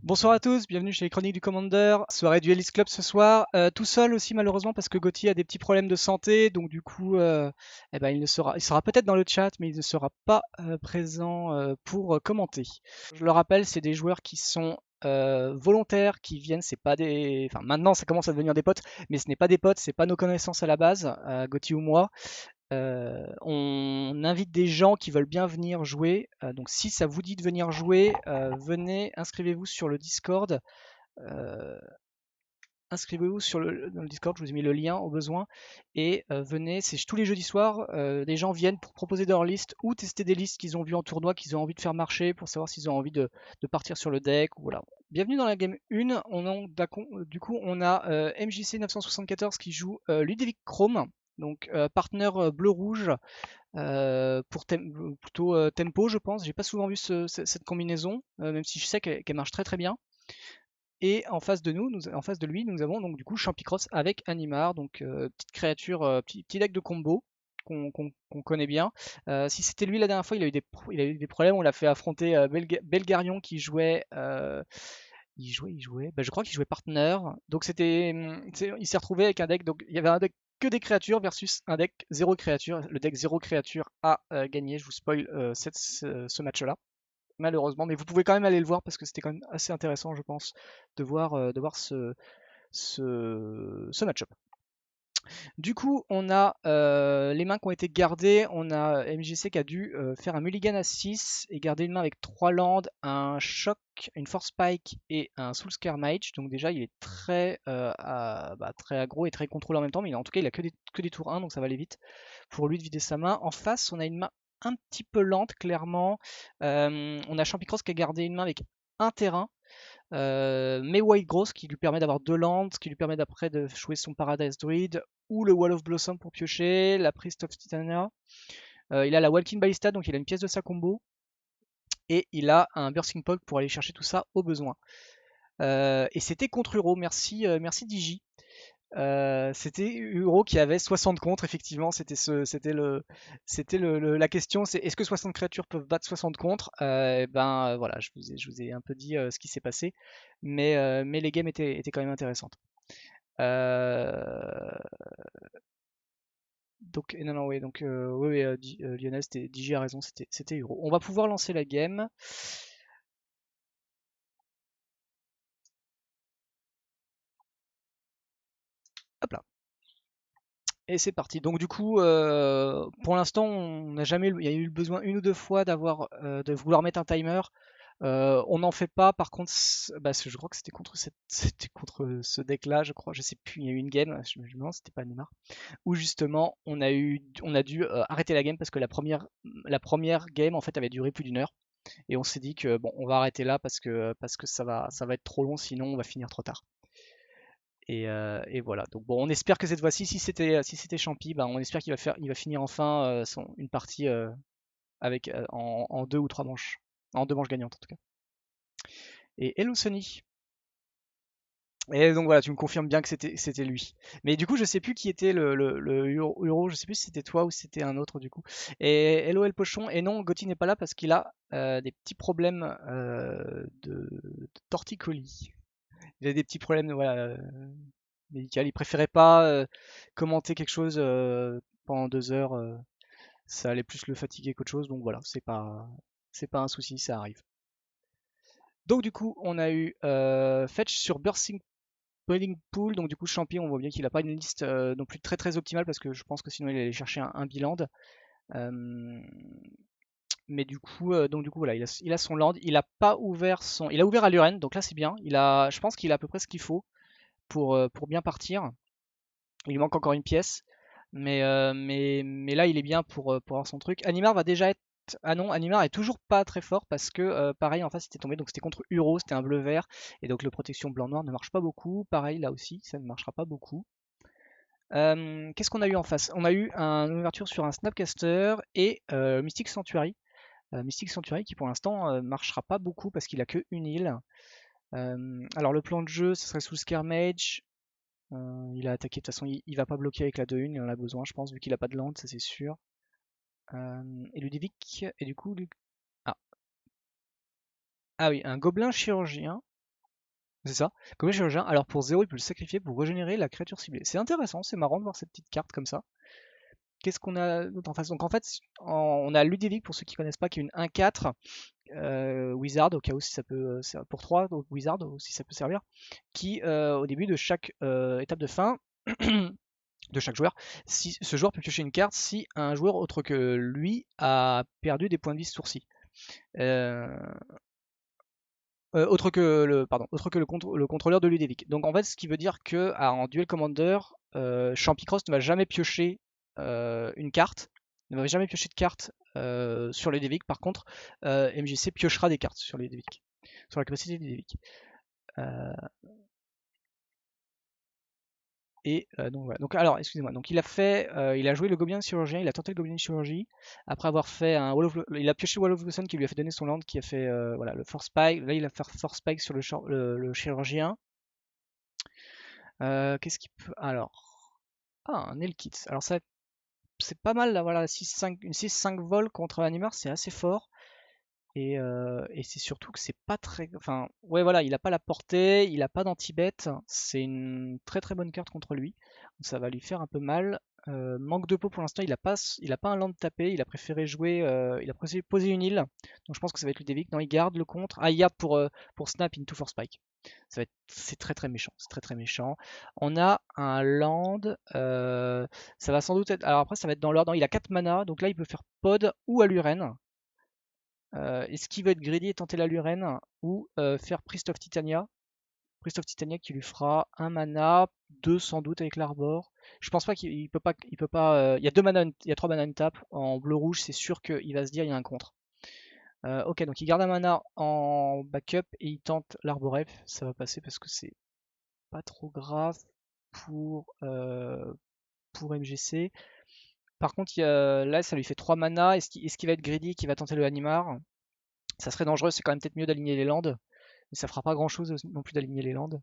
Bonsoir à tous, bienvenue chez les Chroniques du Commander. Soirée du Ellis Club ce soir. Tout seul aussi malheureusement parce que Gauthier a des petits problèmes de santé, donc du coup, il sera peut-être dans le chat, mais il ne sera pas présent pour commenter. Je le rappelle, c'est des joueurs qui sont volontaires, qui viennent, c'est pas des. Enfin, maintenant ça commence à devenir des potes, mais ce n'est pas des potes, c'est pas nos connaissances à la base, Gauthier ou moi. On invite des gens qui veulent bien venir jouer. Donc si ça vous dit de venir jouer, venez, inscrivez-vous sur le Discord. euh, Inscrivez-vous dans le Discord, je vous ai mis le lien au besoin. Et venez, c'est tous les jeudis soirs, les gens viennent pour proposer leur liste ou tester des listes qu'ils ont vues en tournoi, qu'ils ont envie de faire marcher pour savoir s'ils ont envie de partir sur le deck. Ou voilà. Bienvenue dans la game 1. Du coup, on a MJC 974 qui joue Ludovic Chrome. Donc partenaire bleu-rouge pour plutôt tempo, je pense. J'ai pas souvent vu cette combinaison, même si je sais qu'elle marche très très bien. Et en face de en face de lui, nous avons donc du coup Champicross avec Animar, donc petite créature, petit deck de combo qu'on connaît bien. Si c'était lui la dernière fois, il a eu des problèmes. On l'a fait affronter Belgarion qui jouait. Il jouait. Bah, je crois qu'il jouait partner. Donc il s'est retrouvé avec un deck. Donc il y avait un deck que des créatures versus un deck zéro créature. Le deck zéro créature a gagné. Je vous spoil ce match-là malheureusement, mais vous pouvez quand même aller le voir parce que c'était quand même assez intéressant, je pense, de voir ce match-up. Du coup, on a les mains qui ont été gardées. On a MJC qui a dû faire un mulligan à 6 et garder une main avec 3 landes, un choc, une force spike et un Soulscare Mage. Donc déjà, il est très aggro et très contrôlé en même temps, mais en tout cas, il a que des tours 1, donc ça va aller vite pour lui de vider sa main. En face, on a une main un petit peu lente, clairement. On a Champicross qui a gardé une main avec un terrain, mais White Gross qui lui permet d'avoir 2 lands, qui lui permet d'après de jouer son Paradise Druid, ou le Wall of Blossom pour piocher, la Priest of Titania. Il a la Walking Ballista, donc il a une pièce de sa combo, et il a un Bursting Pulp pour aller chercher tout ça au besoin. Et c'était contre Uro, merci Digi. C'était Uro qui avait 60 contre, effectivement, la question, c'est est-ce que 60 créatures peuvent battre 60 contre. Voilà, je vous ai un peu dit ce qui s'est passé, mais les games étaient quand même intéressantes. Euh, donc, non, non, ouais, donc, oui, Lionel, DJ a raison, c'était Uro. On va pouvoir lancer la game. Hop là. Et c'est parti. Donc du coup, pour l'instant, on n'a jamais, il y a eu le besoin une ou deux fois de vouloir mettre un timer. On n'en fait pas. Par contre, je crois que c'était contre c'était contre ce deck-là, je crois. Je sais plus. Il y a eu une game. Je me demande, c'était pas Neymar. Où justement, on a dû arrêter la game parce que la première game en fait avait duré plus d'une heure. Et on s'est dit que bon, on va arrêter là parce que ça va être trop long, sinon on va finir trop tard. Et voilà. Donc bon, on espère que cette fois-ci, si c'était Champy, ben, on espère il va finir enfin une partie avec en deux ou trois manches, en deux manches gagnantes en tout cas. Et hello Sonny. Et donc voilà, tu me confirmes bien que c'était lui. Mais du coup, je sais plus qui était le Euro, je sais plus si c'était toi ou si c'était un autre du coup. Et hello El Pochon. Et non, Gotti n'est pas là parce qu'il a des petits problèmes de torticolis. Il a des petits problèmes, voilà, médical. Il préférait pas commenter quelque chose pendant 2 heures. Ça allait plus le fatiguer qu'autre chose. Donc voilà, c'est pas un souci, ça arrive. Donc du coup, on a eu Fetch sur Bursting Boiling Pool. Donc du coup, Champion, on voit bien qu'il n'a pas une liste non plus très très optimale parce que je pense que sinon il allait chercher un biland. Euh, mais du coup voilà, il a son land. Il a pas ouvert son, il a ouvert à Luren, donc là c'est bien. Je pense qu'il a à peu près ce qu'il faut pour bien partir. Il lui manque encore une pièce. Mais là, il est bien pour avoir son truc. Animar va déjà être. Ah non, Animar est toujours pas très fort parce que pareil en face c'était tombé, donc c'était contre Uro, c'était un bleu-vert, et donc le protection blanc-noir ne marche pas beaucoup. Pareil là aussi, ça ne marchera pas beaucoup. Qu'est-ce qu'on a eu en face? On a eu une ouverture sur un Snapcaster et Mystic Sanctuary. Mystic Sanctuary qui pour l'instant marchera pas beaucoup parce qu'il a que une île. Alors le plan de jeu, ce serait sous Mage. Il a attaqué, de toute façon, il va pas bloquer avec la 2-1, il en a besoin, je pense, vu qu'il a pas de land, ça c'est sûr. Et Ludovic, et du coup, ah. Ah oui, un gobelin chirurgien. C'est ça. Comme chirurgien, alors pour 0, il peut le sacrifier pour régénérer la créature ciblée. C'est intéressant, c'est marrant de voir cette petite carte comme ça. Qu'est-ce qu'on a d'autre en face? Donc en fait, on a Ludovic, pour ceux qui connaissent pas, qui est une 1-4 Wizard, au cas où si ça peut, pour 3 donc Wizard, si ça peut servir, qui au début de chaque étape de fin de chaque joueur, si ce joueur peut piocher une carte si un joueur autre que lui a perdu des points de vie sourcils. Euh, autre que le contrôleur de Ludovic. Donc en fait, ce qui veut dire que en Duel Commander, Champicross ne va jamais piocher une carte, ne va jamais piocher de carte sur Ludovic. Par contre, MJC piochera des cartes sur Ludovic, sur la capacité de Ludovic. Donc, voilà. Donc alors, excusez-moi. Donc il a joué le Gobelin Chirurgien, il a tenté le Gobelin Chirurgie après avoir fait un il a pioché Wall of the Sun qui lui a fait donner son land, qui a fait voilà le Force Spike. Là, il a fait Force Spike sur le Chirurgien. Qu'est-ce qu'il peut alors? Ah, un Elkit. Alors ça, c'est pas mal là. Voilà, 6-5, une 6-5 vol contre Animar, c'est assez fort. Et c'est surtout que c'est pas très. Enfin, ouais, voilà, il a pas la portée, il a pas d'anti-bet. C'est une très très bonne carte contre lui. Donc ça va lui faire un peu mal. Manque de peau pour l'instant, il a pas un land tapé. Il a préféré jouer. Il a préféré poser une île. Donc je pense que ça va être Ludovic. Non, il garde le contre. Ah, il garde pour Snap into for Spike. C'est très très méchant. C'est très très méchant. On a un land. Ça va sans doute être. Alors après, ça va être dans l'ordre. Il a 4 mana. Donc là, il peut faire Pod ou Aluren. Est-ce qu'il veut être greedy et tenter la Lurène ou faire Priest of Titania? Priest of Titania qui lui fera un mana, 2 sans doute avec l'Arbor. Je pense pas qu'il peut pas. Il y a 3 mana une tape. En bleu-rouge, c'est sûr qu'il va se dire il y a un contre. Ok, donc il garde un mana en backup et il tente l'Arboref. Ça va passer parce que c'est pas trop grave pour, euh, pour MGC. Par contre, là, ça lui fait 3 mana. Est-ce qu'il va être greedy, qu'il va tenter le Animar? Ça serait dangereux, c'est quand même peut-être mieux d'aligner les landes, mais ça fera pas grand-chose non plus d'aligner les landes.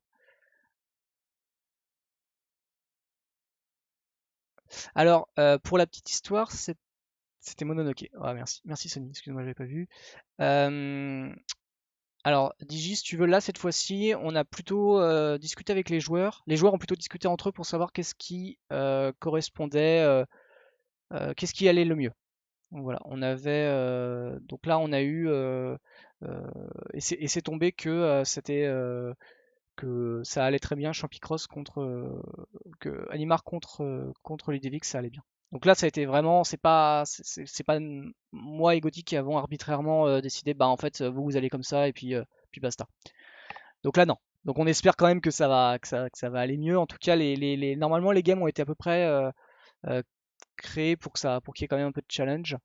Alors, pour la petite histoire, c'était Mononoke. Ah, merci, merci Sony, excuse-moi, j'avais pas vu. Euh, alors, Digi, si tu veux, là, cette fois-ci, on a plutôt discuté avec les joueurs. Les joueurs ont plutôt discuté entre eux pour savoir qu'est-ce qui correspondait, qu'est-ce qui allait le mieux. Donc voilà, donc là, on a eu, euh, et c'est tombé que ça allait très bien, Champicross que Animar contre Ludovic, ça allait bien. Donc là, ça a été vraiment, c'est pas moi et Gotti qui avons arbitrairement décidé, bah en fait, vous allez comme ça et puis basta. Donc là, non. Donc on espère quand même que ça va aller mieux. En tout cas, normalement, les games ont été à peu près euh, créés pour qu'il y ait quand même un peu de challenge.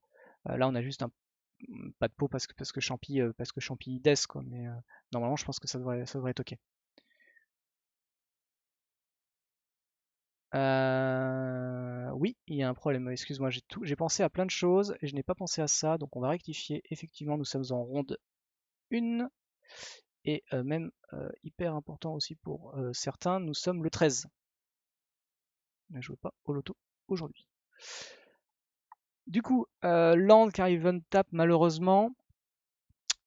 Là, on a juste pas de pot parce que Champi death quoi. Mais normalement, je pense que ça devrait être ok. Oui, il y a un problème. Excuse-moi, j'ai pensé à plein de choses et je n'ai pas pensé à ça, donc on va rectifier. Effectivement, nous sommes en ronde 1 et même hyper important aussi pour certains, nous sommes le 13. Je ne joue pas au loto aujourd'hui. Du coup, Land Cariven tape malheureusement.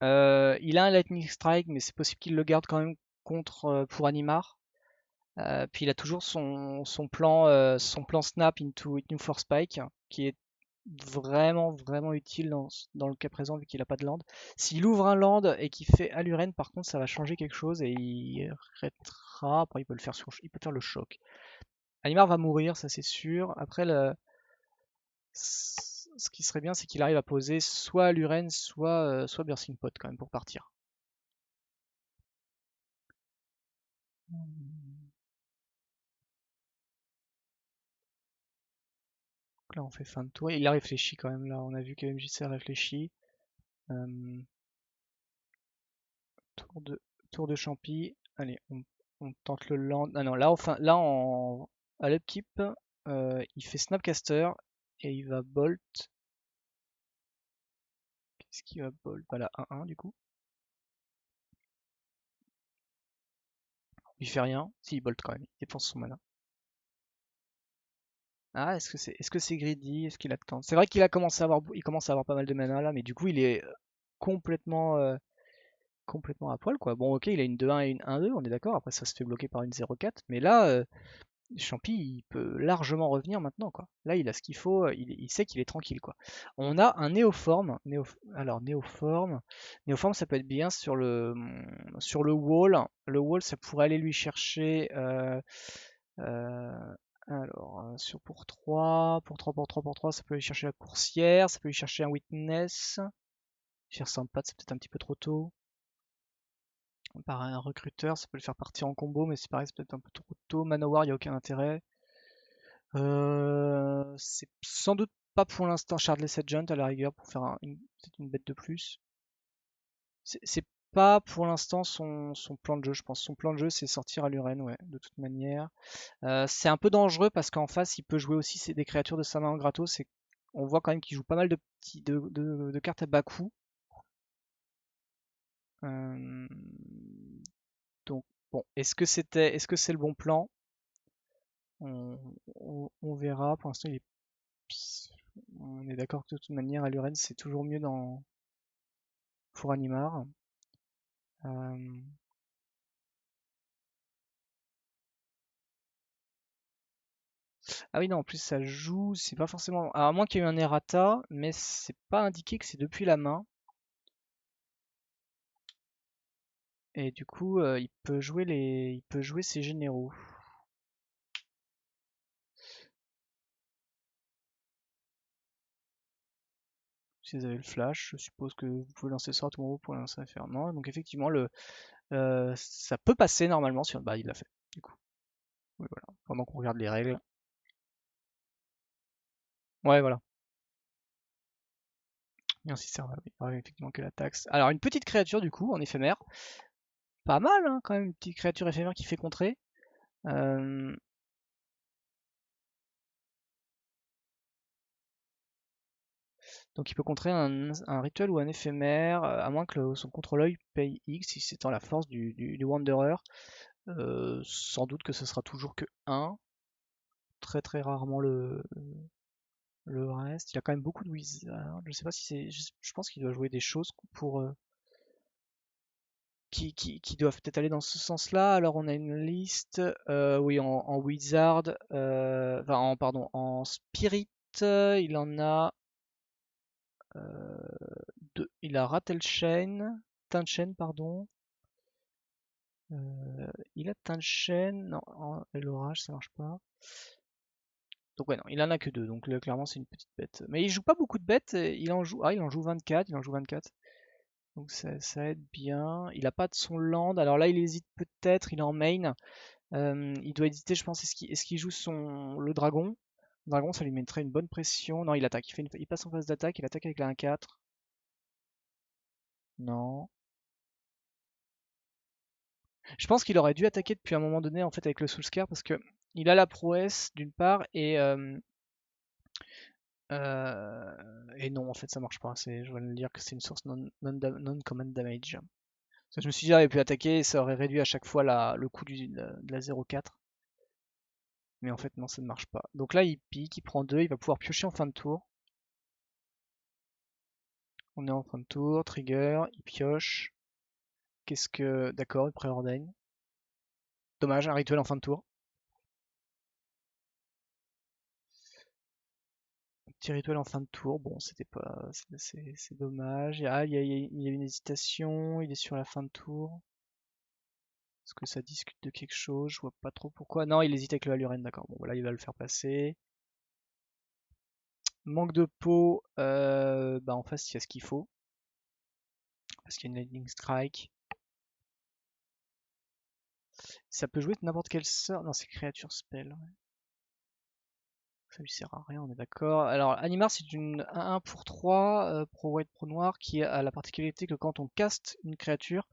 Il a un Lightning Strike, mais c'est possible qu'il le garde quand même pour Animar. Puis il a toujours son plan Snap into Force Spike, qui est vraiment vraiment utile dans le cas présent vu qu'il n'a pas de land. S'il ouvre un land et qu'il fait Aluren, par contre, ça va changer quelque chose et il arrêtera. Après, il peut faire le choc. Animar va mourir, ça c'est sûr. Après, ce qui serait bien, c'est qu'il arrive à poser soit Aluren, soit Bursting Pot quand même pour partir. Donc là, on fait fin de tour. Il a réfléchi quand même. Là, on a vu que MJC a réfléchi. Euh, tour de tour de Champy. Allez, on tente le land. Ah non, là, enfin, là, à l'upkeep, il fait Snapcaster et il va bolt. Qu'est-ce qu'il va bolt? Voilà, 1-1 du coup. Il fait rien. Si, il bolt quand même. Il dépense son mana. Ah, est-ce que c'est greedy? Est-ce qu'il attend? C'est vrai qu'il commence à avoir pas mal de mana là, mais du coup, il est complètement complètement à poil, quoi. Bon, ok, il a une 2-1 et une 1-2, on est d'accord. Après, ça se fait bloquer par une 0-4. Mais là, Champy, il peut largement revenir maintenant, quoi. Là, il a ce qu'il faut, il sait qu'il est tranquille, quoi. On a un néoforme. Alors, néoforme, ça peut être bien sur le wall. Le wall, ça pourrait aller lui chercher. Alors, pour 3, pour 3, ça peut lui chercher la coursière, ça peut lui chercher un witness. Cher sympa, c'est peut-être un petit peu trop tôt. Par un recruteur, ça peut le faire partir en combo, mais c'est pareil, c'est peut-être un peu trop tôt. Manowar, il n'y a aucun intérêt. C'est sans doute pas pour l'instant Shardless Agent à la rigueur pour faire peut-être une bête de plus. C'est pas pour l'instant son plan de jeu, je pense. Son plan de jeu, c'est sortir à l'Uren, ouais, de toute manière. C'est un peu dangereux parce qu'en face, il peut jouer aussi des créatures de sa main en gratos. On voit quand même qu'il joue pas mal de cartes à bas coût. Euh, donc, bon, est-ce que c'est le bon plan? On verra. Pour l'instant, on est d'accord que de toute manière, Aluren, c'est toujours mieux pour Animar. Euh, Ah oui, non, en plus, ça joue, c'est pas forcément. Alors, à moins qu'il y ait eu un errata, mais c'est pas indiqué que c'est depuis la main. Et du coup, il peut jouer ses généraux. Si vous avez le flash, je suppose que vous pouvez lancer ça à tout moment pour lancer un faire. Non, donc effectivement, ça peut passer normalement sur. Bah, il l'a fait, du coup. Oui, voilà. Pendant qu'on regarde les règles. Ouais, voilà. Bien si ça va, oui. Ouais, effectivement que la taxe. Alors, une petite créature, du coup, en éphémère. Pas mal, hein, quand même, une petite créature éphémère qui fait contrer. Euh, Donc il peut contrer un rituel ou un éphémère, à moins que son contrôleur paye X si c'est en la force du Wanderer. Sans doute que ce sera toujours que 1, très très rarement le reste. Il a quand même beaucoup de wizards. Je sais pas si c'est. Je pense qu'il doit jouer des choses qui doivent peut-être aller dans ce sens-là. Alors on a une liste, oui, en wizard, pardon, en spirit, il en a deux. Il a Rattleschain, Tinchain, pardon. Il a Tinchain, non, et l'orage, ça marche pas. Donc ouais, non, il en a que deux, donc là, clairement c'est une petite bête. Mais il joue pas beaucoup de bêtes, il en joue 24, il en joue 24. Donc ça aide bien. Il a pas de son land, alors là il hésite peut-être, il est en main. Il doit hésiter, je pense, est-ce qu'il joue le dragon? Le dragon, ça lui mettrait une bonne pression. Non, il attaque, il passe en phase d'attaque, il attaque avec la 1-4. Non. Je pense qu'il aurait dû attaquer depuis un moment donné en fait avec le Soulscar parce que il a la prouesse d'une part et non en fait ça marche pas. Je vais le dire que c'est une source non-command damage. Je me suis dit il aurait pu attaquer et ça aurait réduit à chaque fois le coût de la 0,4. Mais en fait non ça ne marche pas. Donc là il pique, il prend 2, il va pouvoir piocher en fin de tour. On est en fin de tour, trigger, il pioche. D'accord, il préordaigne. Dommage, un rituel en fin de tour. Petit rituel en fin de tour, bon, c'était pas. C'est dommage. Il y a une hésitation, il est sur la fin de tour. Est-ce que ça discute de quelque chose? Je vois pas trop pourquoi. Non, il hésite avec le Haluren, d'accord. Bon, voilà, il va le faire passer. Manque de peau, bah en face, il y a ce qu'il faut. Parce qu'il y a une Lightning Strike. Ça peut jouer de n'importe quelle sort. Non, c'est créature spell. Ouais. Ça lui sert à rien, on est d'accord. Alors, Animar, c'est une 1-1 pour 3, pro white, pro noir, qui a la particularité que quand on caste une créature,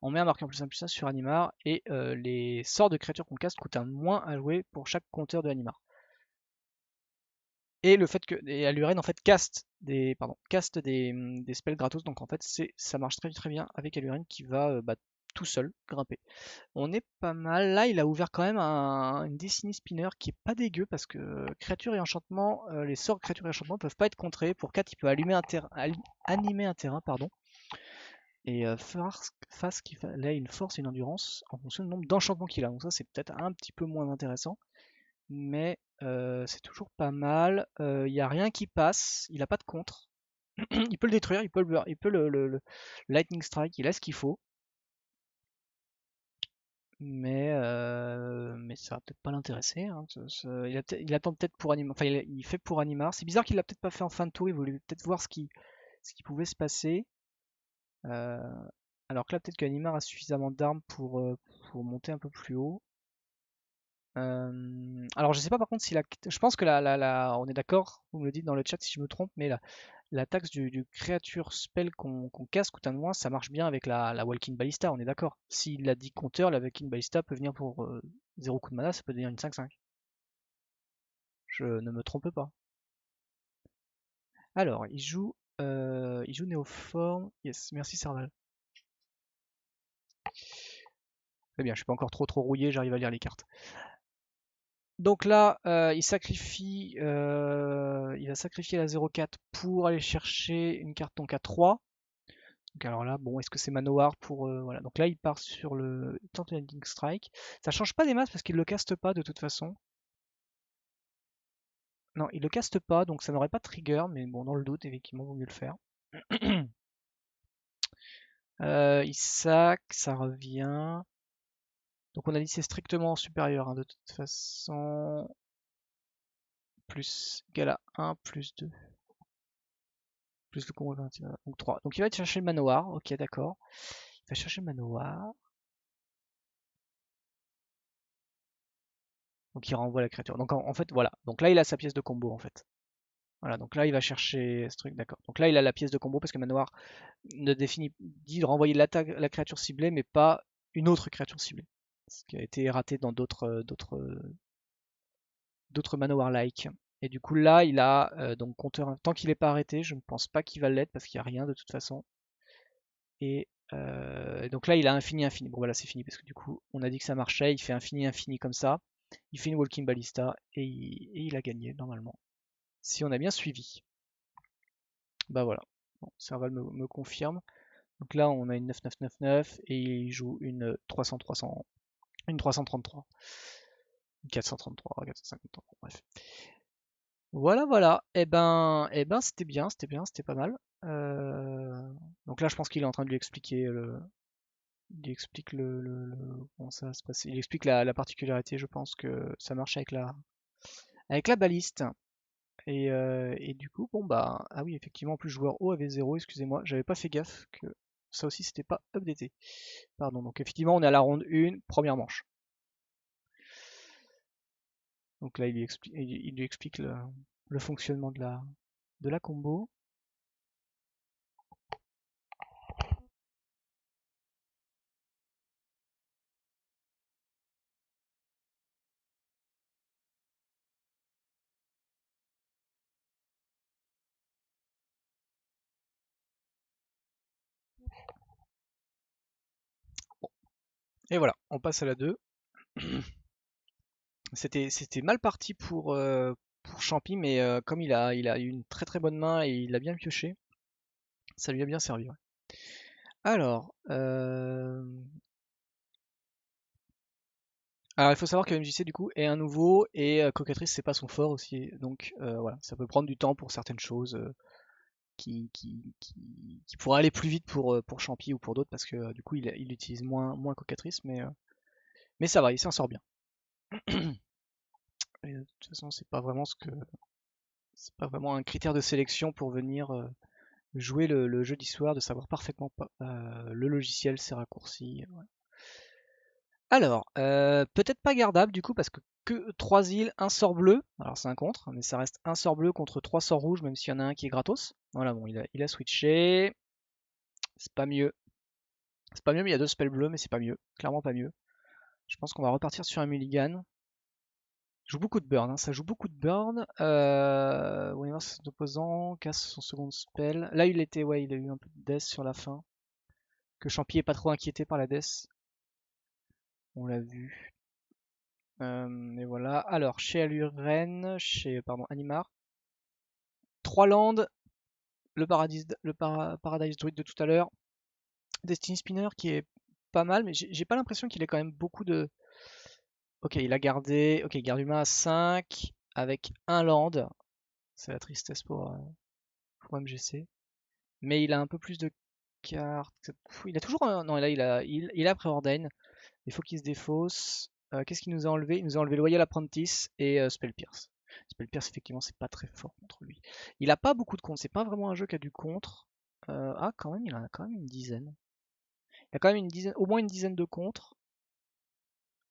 on met un marqueur plus 1 sur Animar, et les sorts de créatures qu'on caste coûtent un moins à jouer pour chaque compteur de Animar. Et le fait que Aluren en fait caste des spells gratos, donc en fait ça marche très très bien avec Aluren qui va tout seul grimper. On est pas mal. Là, il a ouvert quand même une Destiny Spinner qui est pas dégueu parce que créature et enchantement, les sorts créature et enchantement peuvent pas être contrés. Pour 4, il peut animer un terrain, pardon. Et Fask qui a une force et une endurance en fonction du nombre d'enchantements qu'il a. Donc ça c'est peut-être un petit peu moins intéressant. Mais c'est toujours pas mal. Il n'y a rien qui passe, il n'a pas de contre. Il peut le détruire, il peut le Lightning Strike, il a ce qu'il faut. Mais ça va peut-être pas l'intéresser, hein. Il attend peut-être pour Animar. Enfin, il fait pour Animar. C'est bizarre qu'il l'a peut-être pas fait en fin de tour. Il voulait peut-être voir ce qui pouvait se passer. Euh, alors que là, peut-être qu'Animar a suffisamment d'armes pour monter un peu plus haut. Alors, je sais pas par contre si je pense que on est d'accord. Vous me le dites dans le chat si je me trompe, mais la taxe du créature spell qu'on casse coûte un de moins, ça marche bien avec la Walking Ballista, on est d'accord. S'il a dit compteur, la Walking Ballista peut venir pour 0 coup de mana, ça peut devenir une 5-5. Je ne me trompe pas. Alors, il joue Néoforme. Yes, merci Serval. Très bien, je suis pas encore trop rouillé, j'arrive à lire les cartes. Donc là, il va sacrifier la 0-4 pour aller chercher une carte donc à 3. Donc alors là, bon, est-ce que c'est Manowar pour voilà. Donc là, il part sur le Lightning Strike. Ça change pas des masses parce qu'il le caste pas de toute façon. Non, il le caste pas, donc ça n'aurait pas de trigger, mais bon, dans le doute, effectivement, il vaut mieux le faire. Il sac, ça revient. Donc on a dit c'est strictement supérieur, hein, de toute façon. Plus égal à 1, plus 2. Plus le combo 21, donc 3. Donc il va chercher le Manowar, ok d'accord. Il va chercher le Manowar. Donc il renvoie la créature. Donc en fait voilà. Donc là il a sa pièce de combo en fait. Voilà, donc là il va chercher ce truc, d'accord. Donc là il a la pièce de combo parce que Manoir dit de renvoyer la créature ciblée, mais pas une autre créature ciblée. Ce qui a été raté dans d'autres Manowar-like. Et du coup là il a donc compteur. Tant qu'il n'est pas arrêté, je ne pense pas qu'il va l'être parce qu'il n'y a rien de toute façon. Et donc là il a infini. Bon voilà c'est fini parce que du coup on a dit que ça marchait, il fait infini comme ça. Il fait une Walking Ballista et il a gagné normalement. Si on a bien suivi. Bah voilà. Bon, Serval me confirme. Donc là, on a une 9999 et il joue une 300-300, une 333, une 433, 453, bref. Voilà. Et ben, c'était pas mal. Donc là, je pense qu'il est en train de lui expliquer il explique comment ça se passe. Il explique la particularité. Je pense que ça marche avec la baliste. Et du coup, bon bah, ah oui, effectivement, en plus joueur haut avait 0, excusez-moi, j'avais pas fait gaffe que ça aussi c'était pas updaté. Pardon, donc effectivement, on est à la ronde 1, première manche. Donc là, il lui explique le fonctionnement de la combo. Bon. Et voilà, on passe à la 2. C'était mal parti pour Champy, mais comme il a eu une très bonne main et il a bien pioché, ça lui a bien servi. Ouais. Alors, il faut savoir que MJC du coup est un nouveau et Cocatrice c'est pas son fort aussi, donc voilà, ça peut prendre du temps pour certaines choses qui pourraient aller plus vite pour Champy ou pour d'autres parce que du coup il utilise moins Cocatrice, mais ça va, il s'en sort bien. Et de toute façon c'est pas vraiment un critère de sélection pour venir jouer le jeudi soir, de savoir parfaitement le logiciel, ses raccourcis. Ouais. Alors, peut-être pas gardable du coup, parce que 3 îles, un sort bleu. Alors c'est un contre, mais ça reste un sort bleu contre 3 sorts rouges, même s'il y en a un qui est gratos. Voilà, bon, il a switché. C'est pas mieux. C'est pas mieux, mais il y a 2 spells bleus, mais c'est pas mieux. Clairement pas mieux. Je pense qu'on va repartir sur un mulligan. Joue beaucoup de burn, hein, ça joue beaucoup de burn. Son opposant casse son second spell. Là, ouais, il a eu un peu de death sur la fin. Que Champy est pas trop inquiété par la death. On l'a vu. Et voilà. Alors, chez Aluren, pardon, Animar. 3 landes, le Paradise Druid de tout à l'heure. Destiny Spinner qui est pas mal, mais j'ai pas l'impression qu'il ait quand même beaucoup de... Ok, il a gardé... Ok, garde humain à 5 avec un land. C'est la tristesse pour MGC. Mais il a un peu plus de cartes. Il a toujours un... Non, là, il a Preordain. Il faut qu'il se défausse. Qu'est-ce qu'il nous a enlevé? Il nous a enlevé Loyal Apprentice et Spell Pierce. Spell Pierce, effectivement, c'est pas très fort contre lui. Il a pas beaucoup de contre. C'est pas vraiment un jeu qui a du contre. Ah, quand même, il en a quand même une dizaine. Il a quand même une dizaine, au moins une dizaine de contre.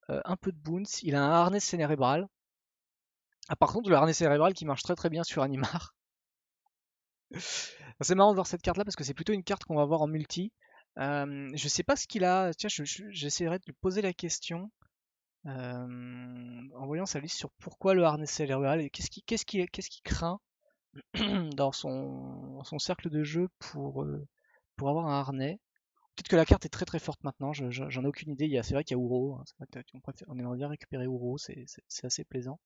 Un peu de boons. Il a un harnais cérébral. Ah, par contre, le harnais cérébral qui marche très très bien sur Animar. C'est marrant de voir cette carte là parce que c'est plutôt une carte qu'on va voir en multi. Je sais pas ce qu'il a. Tiens, j'essaierai de lui poser la question en voyant sa liste sur pourquoi le harnais cérébral et qu'est-ce qu'il craint dans son cercle de jeu pour avoir un harnais. Peut-être que la carte est très très forte maintenant, j'en ai aucune idée. C'est vrai qu'il y a Uro, hein, c'est vrai on aimerait bien récupérer Uro, c'est assez plaisant.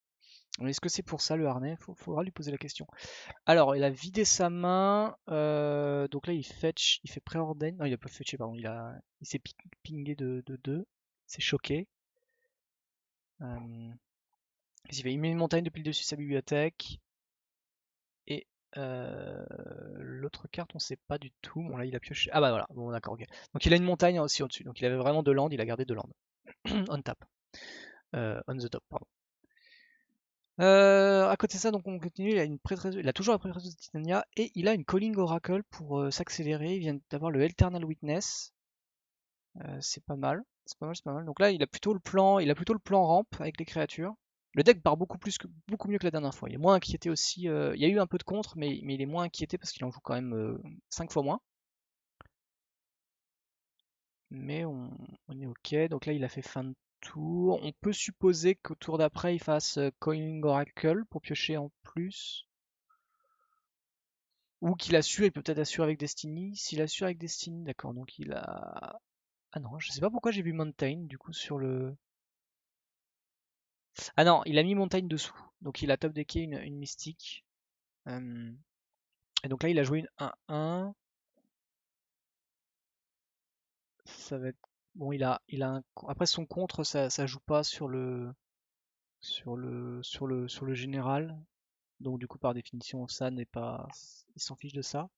Mais est-ce que c'est pour ça le harnais? Faudra lui poser la question. Alors, il a vidé sa main, donc là il fetch, il fait préordain. Non, il a pas fetché, pardon, il s'est pingé de 2, c'est choqué. Il met une montagne depuis le dessus de sa bibliothèque. Et l'autre carte, on sait pas du tout. Bon, là, il a pioché. Ah bah voilà, bon, d'accord, ok. Donc il a une montagne aussi au-dessus. Donc il avait vraiment deux landes, il a gardé deux landes. On tap. On the top, pardon. À côté de ça, donc on continue. Il a toujours la prêtresse de Titania et il a une Calling Oracle pour s'accélérer. Il vient d'avoir le Eternal Witness. C'est pas mal. C'est pas mal, c'est pas mal. Donc là, il a plutôt le plan ramp avec les créatures. Le deck part beaucoup mieux que la dernière fois. Il est moins inquiété aussi. Il y a eu un peu de contre, mais il est moins inquiété parce qu'il en joue quand même 5 fois moins. Mais on est ok. Donc là, il a fait fin de tour. On peut supposer qu'au tour d'après, il fasse Coiling Oracle pour piocher en plus. Ou qu'il assure, il peut peut-être assurer avec Destiny. S'il assure avec Destiny, d'accord. Donc il a. Ah non, je sais pas pourquoi j'ai vu Mountain du coup sur le. Ah non, il a mis Montagne dessous. Donc il a top decké une mystique. Et donc là, il a joué une 1-1. Ça va être. Bon, après son contre, ça joue pas sur le général. Donc du coup, par définition, ça n'est pas. Il s'en fiche de ça.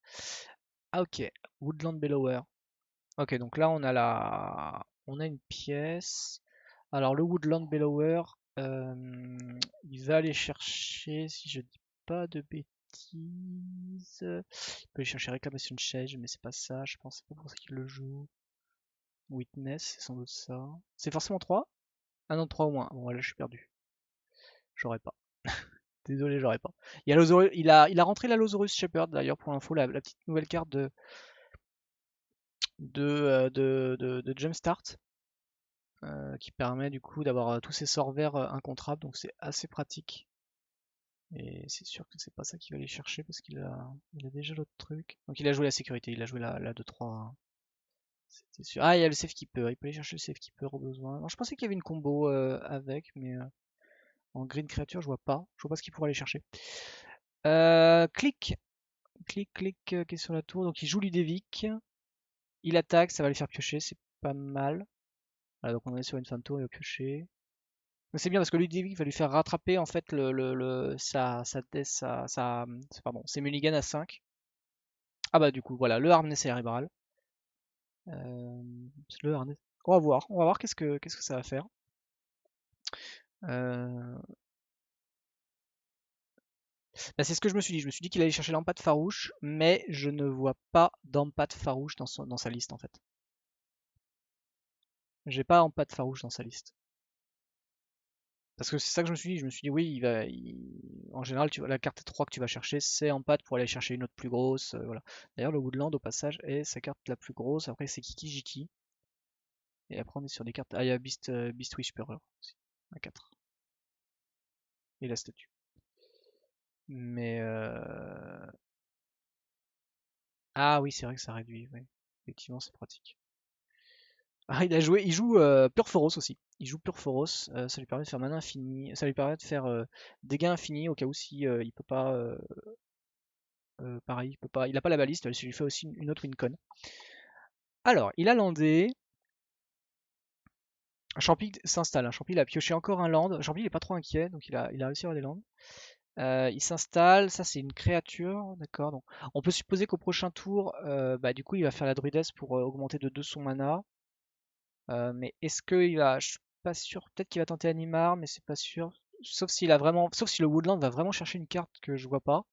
Ah ok, Woodland Bellower. Ok, donc là, on a une pièce. Alors le Woodland Bellower, il va aller chercher, si je dis pas de bêtises, il peut aller chercher Réclamation de Change, mais c'est pas ça, je pense, c'est pas pour ça qu'il le joue. Witness, c'est sans doute ça. C'est forcément 3? Ah non, 3 au moins. Bon, là, je suis perdu. J'aurais pas. Désolé, j'aurais pas. Il a rentré la Losaurus Shepherd, d'ailleurs, pour l'info, la petite nouvelle carte de Jumpstart. Qui permet du coup d'avoir tous ses sorts verts incontrables, donc c'est assez pratique. Et c'est sûr que c'est pas ça qu'il va aller chercher parce qu'il a déjà l'autre truc. Donc il a joué la sécurité, il a joué la 2-3. C'était sûr. Ah, il y a le Safekeeper, il peut aller chercher le Safekeeper au besoin. Alors, je pensais qu'il y avait une combo avec, mais en green creature, je vois pas ce qu'il pourrait aller chercher. Clic, clic, qui est sur la tour. Donc il joue Ludevic, il attaque, ça va le faire piocher, c'est pas mal. Voilà, donc on est sur une fin de tour, il va piocher. C'est bien parce que Ludovic va lui faire rattraper en fait pardon, ses mulligans à 5. Ah bah du coup voilà, le harnais cérébral. Euh, le harnais. On va voir qu'est-ce que ça va faire. Euh, Bah, c'est ce que je me suis dit. Je me suis dit qu'il allait chercher l'empat farouche, mais je ne vois pas d'empat farouche dans sa liste en fait. J'ai pas empat farouche dans sa liste. Parce que c'est ça que je me suis dit. Je me suis dit, oui, en général, la carte 3 que tu vas chercher, c'est en pâte pour aller chercher une autre plus grosse. Voilà. D'ailleurs, le Woodland, au passage, est sa carte la plus grosse. Après, c'est Kiki Jiki. Et après, on est sur des cartes. Ah, il y a Beast Whisperer aussi, à 4. Et la statue. Mais. Ah oui, c'est vrai que ça réduit. Ouais. Effectivement, c'est pratique. Ah, il joue Purphoros aussi. Il joue Purphoros, ça lui permet de faire mana infini, ça lui permet de faire dégâts infinis au cas où si il peut pas pareil, il a pas la baliste, ça lui fait aussi une autre wincon. Alors, il a landé. Un Champi s'installe. Un Champi, il a pioché encore un land. Champi, il est pas trop inquiet, donc il a réussi à avoir des lands. Il s'installe. Ça, c'est une créature. D'accord. Donc, on peut supposer qu'au prochain tour, bah, du coup, il va faire la druidesse pour augmenter de 2 son mana. Mais est-ce qu'il va. Je suis pas sûr. Peut-être qu'il va tenter Animar, mais c'est pas sûr. Sauf s'il a vraiment. Sauf si le Woodland va vraiment chercher une carte que je vois pas.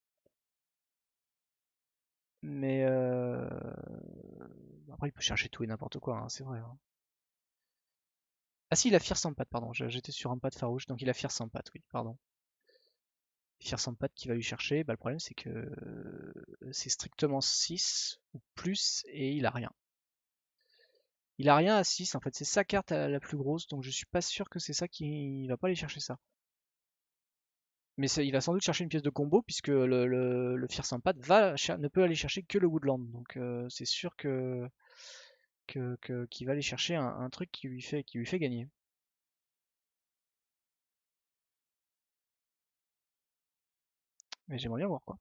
Mais après, il peut chercher tout et n'importe quoi, hein, c'est vrai, hein. Ah si, il a Fierce Empat, pardon. J'étais sur un pad farouche, donc il a Fierce Empat, oui, pardon. Fierce Empat qui va lui chercher. Bah, le problème, c'est que c'est strictement 6 ou plus et il a rien. Il a rien à 6, en fait, c'est sa carte la plus grosse, donc je suis pas sûr que c'est ça qui va pas aller chercher ça. Mais il va sans doute chercher une pièce de combo puisque le Fierce Empat ne peut aller chercher que le Woodland. Donc c'est sûr qu'il va aller chercher un truc qui lui fait gagner. Mais j'aimerais bien voir quoi.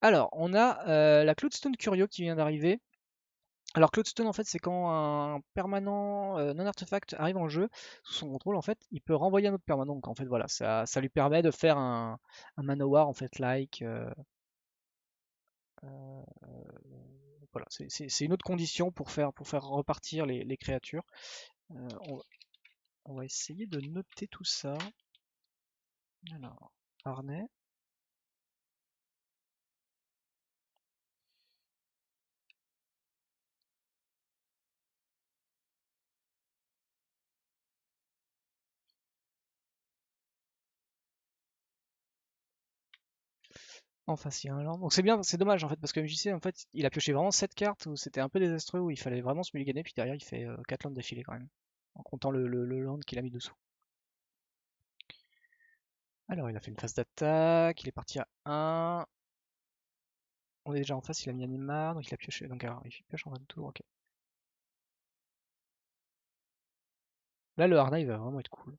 Alors, on a la Cloudstone Curio qui vient d'arriver. Alors Cloudstone en fait c'est quand un permanent non artefact arrive en jeu sous son contrôle en fait il peut renvoyer un autre permanent, donc en fait voilà ça lui permet de faire un Manowar en fait euh, voilà c'est une autre condition pour faire repartir les créatures. On va essayer de noter tout ça. Alors harnais. En face, il y a un land. Donc c'est bien, c'est dommage en fait, parce que MJC en fait, il a pioché vraiment 7 cartes où c'était un peu désastreux, où il fallait vraiment se mulliganer, puis derrière il fait 4 lands d'affilée quand même, en comptant le land qu'il a mis dessous. Alors il a fait une phase d'attaque, il est parti à 1. On est déjà en face, il a mis Animar, donc il a pioché. Donc alors, il pioche en fin de tour, ok. Là le harnais il va vraiment être cool.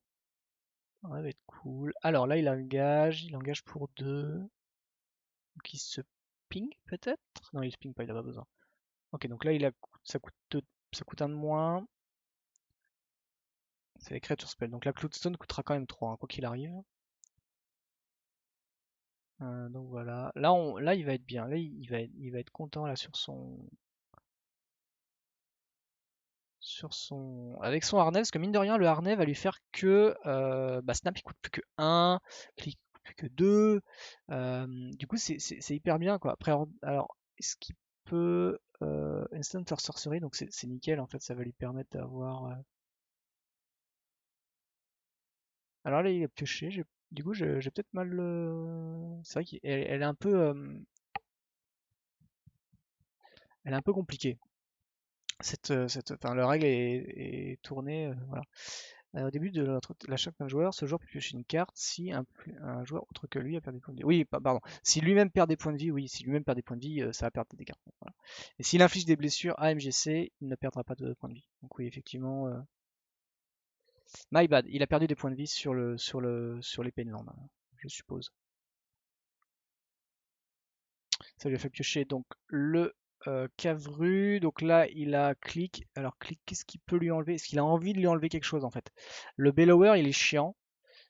Le harnais va être cool. Alors là il engage pour 2. Donc il se ping peut-être. Non il se ping pas, il a pas besoin. Ok donc là ça coûte 2, ça coûte un de moins. C'est les créatures spell. Donc la Cloudstone coûtera quand même 3, hein, quoi qu'il arrive. Donc voilà. Là, il va être bien. Là, il va être content là avec son harnais, parce que mine de rien, le harnais va lui faire que bah, Snap il coûte plus que 1, Click coûte plus que 2. Du coup, c'est hyper bien quoi. Après, alors, est-ce qu'il peut Instant or Sorcery, donc c'est nickel en fait, ça va lui permettre d'avoir. Alors là, il a pioché. Du coup, j'ai peut-être mal. C'est vrai qu'elle est un peu. Elle est un peu compliquée. Enfin, la règle est tournée. Voilà. Au début de l'achat d'un joueur, ce joueur peut piocher une carte si un joueur autre que lui a perdu des points de vie. Oui, pardon. Si lui-même perd des points de vie, oui, si lui-même perd des points de vie, ça va perdre des cartes. Voilà. Et s'il inflige des blessures à MGC, il ne perdra pas de points de vie. Donc oui, effectivement, my bad, il a perdu des points de vie sur les Painland, hein, je suppose. Ça lui a fait piocher donc le Cavru. Donc là, il a clic. Alors, clic, qu'est-ce qu'il peut lui enlever? Est-ce qu'il a envie de lui enlever quelque chose en fait? Le Bellower, il est chiant.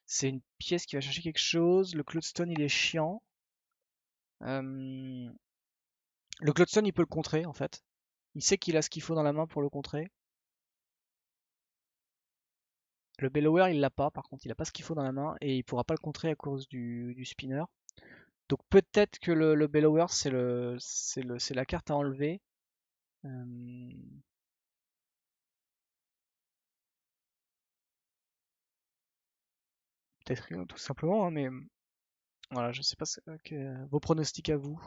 C'est une pièce qui va chercher quelque chose. Le Cloudstone, il est chiant. Le Cloudstone, il peut le contrer en fait. Il sait qu'il a ce qu'il faut dans la main pour le contrer. Le Bellower, il l'a pas. Par contre, il a pas ce qu'il faut dans la main et il pourra pas le contrer à cause du spinner. Donc peut-être que le Bellower, c'est la carte à enlever. Euh, Peut-être tout simplement, hein, mais voilà, je sais pas vos pronostics à vous,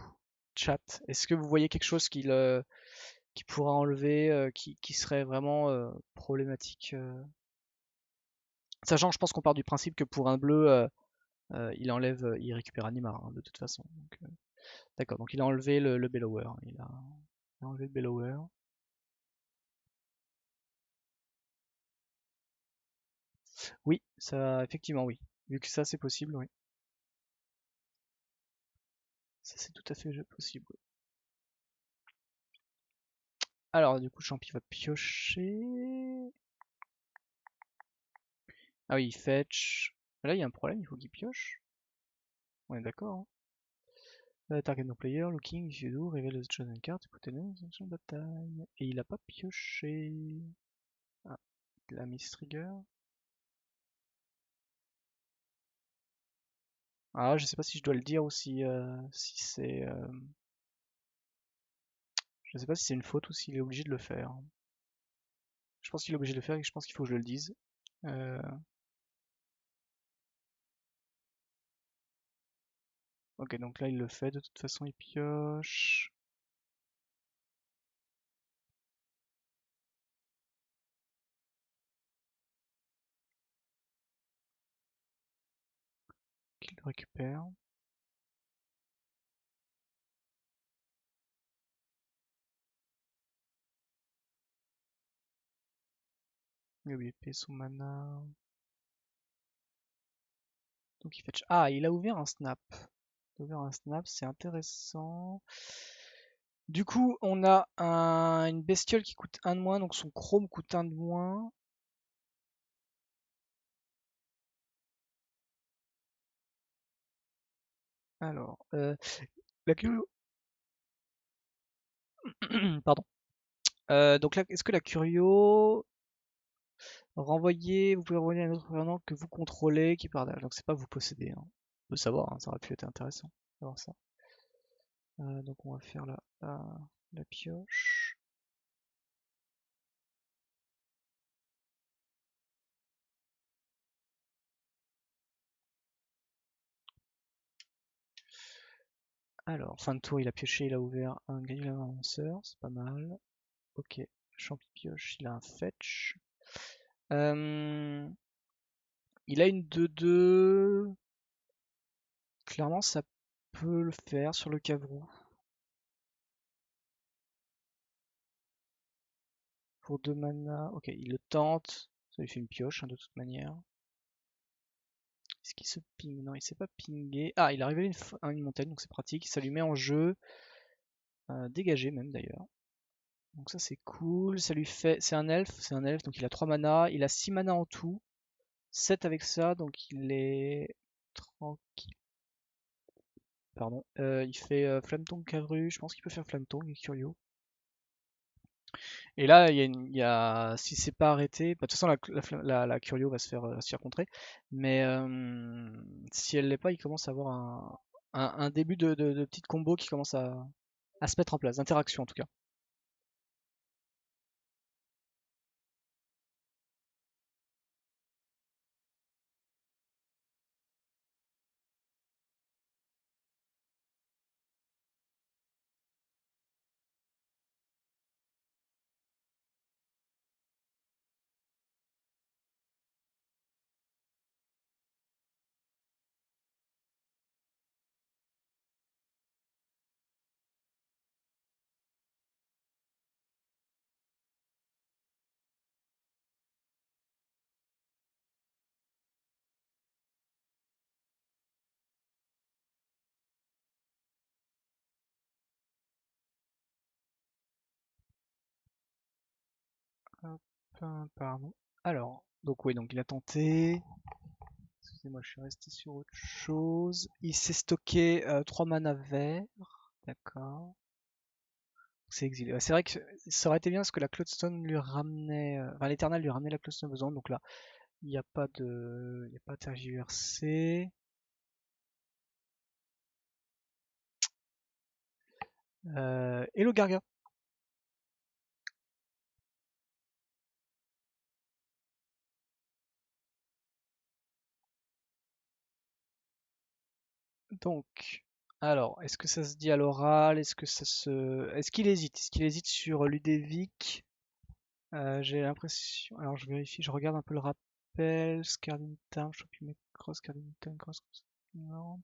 chat. Est-ce que vous voyez quelque chose qui pourra enlever, qui serait vraiment problématique Sachant que je pense qu'on part du principe que pour un bleu, il récupère Animar hein, de toute façon. D'accord, donc il a enlevé le Bellower. Il a enlevé le Bellower. Oui, ça, effectivement, oui. Vu que ça c'est possible, oui. Ça c'est tout à fait possible. Oui. Alors, du coup, le champi va piocher. Ah oui, il fetch. Là, il y a un problème, il faut qu'il pioche. On est d'accord, hein. Target no player, looking, if you do, reveal the chosen card, put it in the bataille. Et il a pas pioché. Ah, il a mis trigger. Ah, je sais pas si je dois le dire ou si c'est. Je sais pas si c'est une faute ou s'il est obligé de le faire. Je pense qu'il est obligé de le faire et je pense qu'il faut que je le dise. Euh, Ok, donc là il le fait, de toute façon il pioche. Qu'il le récupère. Il a oublié de payer son mana. Donc il fetch. Ah, il a ouvert un snap. Il a ouvert un snap, c'est intéressant. Du coup, on a une bestiole qui coûte un de moins, donc son chrome coûte un de moins. Alors, la Curio... Pardon. Donc là, est-ce que la Curio... Renvoyer, vous pouvez renvoyer un autre revenant que vous contrôlez qui part derrière. Donc c'est pas vous possédez, hein. On peut savoir, hein, ça aurait pu être intéressant d'avoir ça. Donc on va faire la pioche. Alors, fin de tour, il a pioché, il a ouvert un grill avanceur, c'est pas mal. Ok, champi pioche, il a un fetch. Euh, il a une 2-2. Clairement, ça peut le faire sur le cavrou. Pour 2 mana. Ok, il le tente. Ça lui fait une pioche, hein, de toute manière. Est-ce qu'il se ping? Non, il s'est pas pingé. Ah, il a révélé une montagne, donc c'est pratique. Ça lui met en jeu. Dégagé même d'ailleurs. Donc ça c'est cool. Ça lui fait. C'est un elfe, donc il a 3 mana. Il a 6 mana en tout. 7 avec ça, donc il est tranquille. Pardon. Il fait Flametongue Cavru. Je pense qu'il peut faire Flametongue et Curio. Et là, si c'est pas arrêté, bah, de toute façon la Curio va se faire contrer. Mais si elle l'est pas, il commence à avoir un début de petite combo qui commence à se mettre en place, d'interaction en tout cas. Hop, pardon. Alors, donc oui, donc il a tenté. Excusez-moi, je suis resté sur autre chose. Il s'est stocké 3 mana verts. D'accord. C'est exilé. Ouais, c'est vrai que ça aurait été bien parce que la Cloudstone lui ramenait. Enfin, l'Éternel lui ramenait la Cloudstone besoin. Donc là, il n'y a pas de. Il n'y a pas à tergiverser. Hello Garga. Donc, alors, est-ce que ça se dit à l'oral? Est-ce que ça se. Est-ce qu'il hésite? Est-ce qu'il hésite sur Ludovic? J'ai l'impression. Alors, je vérifie, je regarde un peu le rappel. Scarding Town, Shopping Cross, Scarding Town, Cross, Land.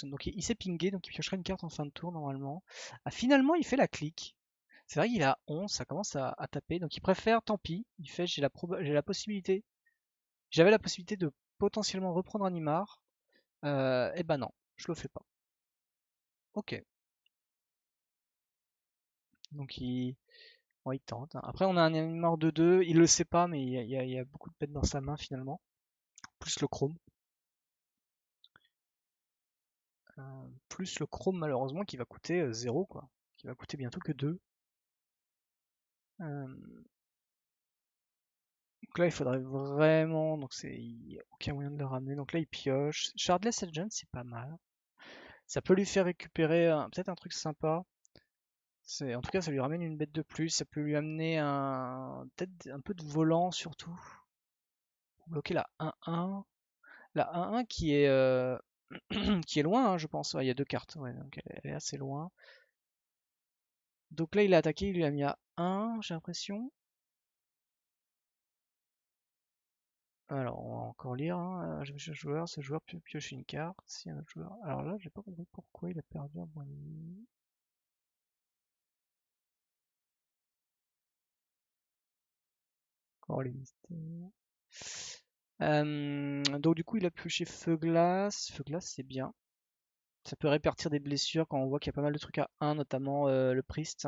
Donc, il s'est pingé, donc il piochera une carte en fin de tour normalement. Ah, finalement, il fait la clique. C'est vrai qu'il a 11, ça commence à taper. Donc, il préfère, tant pis. Il fait, j'ai la possibilité. J'avais la possibilité de potentiellement reprendre un Imar. Eh ben non, je le fais pas. Ok. Donc, Bon, il tente, hein. Après, on a un Animar de 2, il le sait pas, mais il y a beaucoup de bêtes dans sa main finalement. Plus le chrome. Plus le chrome, malheureusement, qui va coûter 0, quoi. Qui va coûter bientôt que 2. Donc là, il faudrait vraiment. Donc, il n'y a aucun moyen de le ramener. Donc là, il pioche. Shardless Agent, c'est pas mal. Ça peut lui faire récupérer peut-être un truc sympa. En tout cas, ça lui ramène une bête de plus. Ça peut lui amener peut-être un peu de volant surtout. Pour bloquer la 1-1. La 1-1 qui est, qui est loin, hein, je pense. Ouais, il y a deux cartes. Ouais, donc elle est assez loin. Donc là, il a attaqué. Il lui a mis à 1, j'ai l'impression. Alors, on va encore lire, hein. Ce joueur peut piocher une carte. Si un autre joueur. Alors là, j'ai pas compris pourquoi il a perdu un point de vie. Encore les mystères. Donc du coup, il a pioché Feu Glace. Feu Glace, c'est bien. Ça peut répartir des blessures quand on voit qu'il y a pas mal de trucs à 1, notamment le Priest.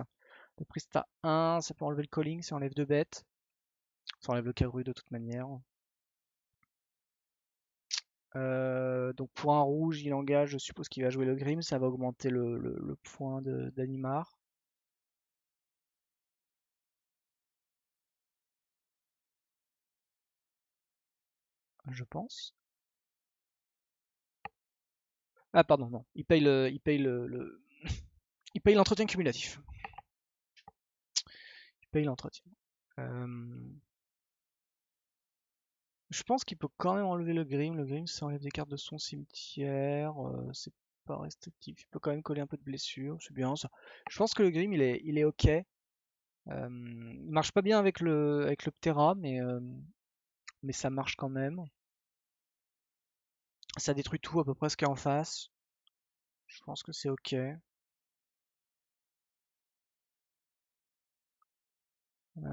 Le Priest à 1, ça peut enlever le Calling, ça enlève 2 bêtes. Ça enlève le Cavru de toute manière. Donc pour un rouge, il engage, je suppose qu'il va jouer le Grim, ça va augmenter le point d'Animar. Je pense. Ah pardon, non. Il paye l'entretien cumulatif. Il paye l'entretien. Euh, Je pense qu'il peut quand même enlever le Grim. Le Grim, ça enlève des cartes de son cimetière. C'est pas restrictif. Il peut quand même coller un peu de blessure. C'est bien ça. Je pense que le Grim, il est ok. Il marche pas bien avec le Ptera, mais ça marche quand même. Ça détruit tout à peu près ce qu'il y a en face. Je pense que c'est ok. De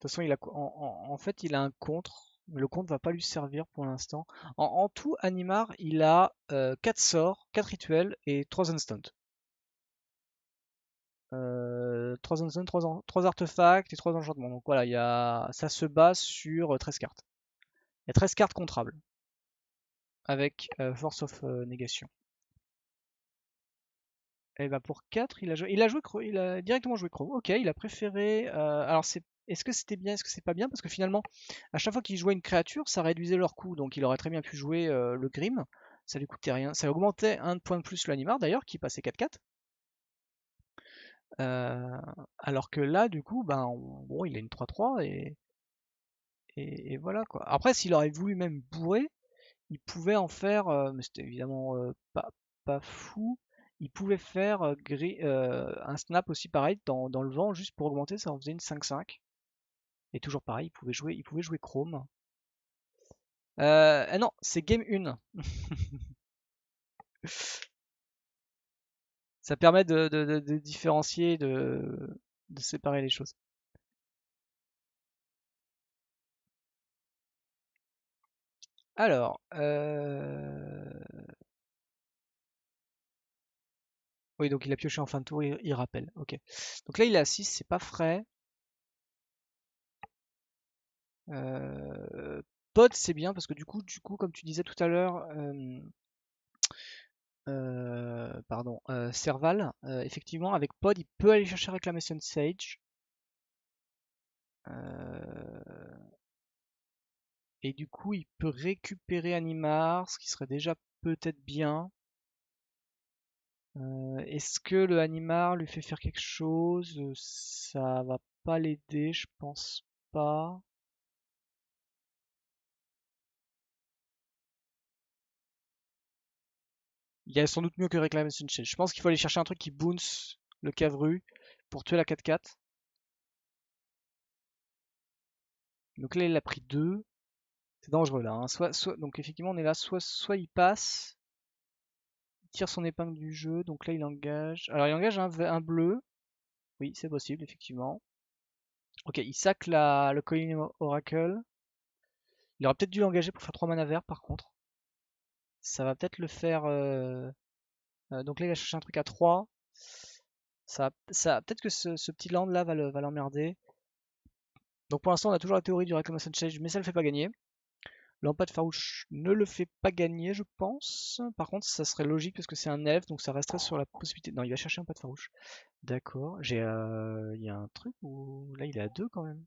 toute façon, en fait, il a un contre, mais le contre va pas lui servir pour l'instant. En tout, Animar, il a 4 sorts, 4 rituels et 3 instants. 3 instants, 3 artefacts et 3 enchantements. Donc voilà, ça se base sur 13 cartes. Il y a 13 cartes contrables avec Force of Negation. Et bah pour 4, il a directement joué Chrome. Ok, il a préféré. Alors est-ce que c'était bien, est-ce que c'est pas bien? Parce que finalement, à chaque fois qu'il jouait une créature, ça réduisait leur coût. Donc il aurait très bien pu jouer le Grim. Ça lui coûtait rien. Ça augmentait un point de plus l'Animar d'ailleurs, qui passait 4-4. Euh, alors que là, du coup, bon, il a une 3-3 et voilà quoi. Après, s'il aurait voulu même bourrer, il pouvait en faire, mais c'était évidemment pas fou. Il pouvait faire un snap aussi pareil dans le vent, juste pour augmenter, ça en faisait une 5-5. Et toujours pareil, il pouvait jouer Chrome. Non, c'est game 1. Ça permet de différencier, de séparer les choses. Alors, oui, donc il a pioché en fin de tour, il rappelle. Ok. Donc là, il est à 6, c'est pas frais. Pod, c'est bien parce que du coup, comme tu disais tout à l'heure, pardon, Serval, effectivement, avec Pod, il peut aller chercher Reclamation Sage. Et du coup, il peut récupérer Animar, ce qui serait déjà peut-être bien. Est-ce que le Animar lui fait faire quelque chose? Ça va pas l'aider, je pense pas. Il y a sans doute mieux que Reclamation Sage. Je pense qu'il faut aller chercher un truc qui bounce le Cavru pour tuer la 4-4. Donc là, il a pris 2. C'est dangereux là, hein. Donc effectivement, on est là, soit il passe, il tire son épingle du jeu, donc là il engage. Alors il engage un bleu. Oui, c'est possible, effectivement. Ok, il sac le Calling Oracle. Il aurait peut-être dû l'engager pour faire 3 mana verts par contre. Ça va peut-être le faire. Donc là il va chercher un truc à 3. Peut-être que ce petit land là va l'emmerder. Donc pour l'instant, on a toujours la théorie du Reclamation Challenge, mais ça le fait pas gagner. Lampade farouche ne le fait pas gagner, je pense. Par contre, ça serait logique parce que c'est un elfe, donc ça resterait sur la possibilité. Non, il va chercher un pas de farouche. D'accord. Il y a un truc où là, il est à 2 quand même.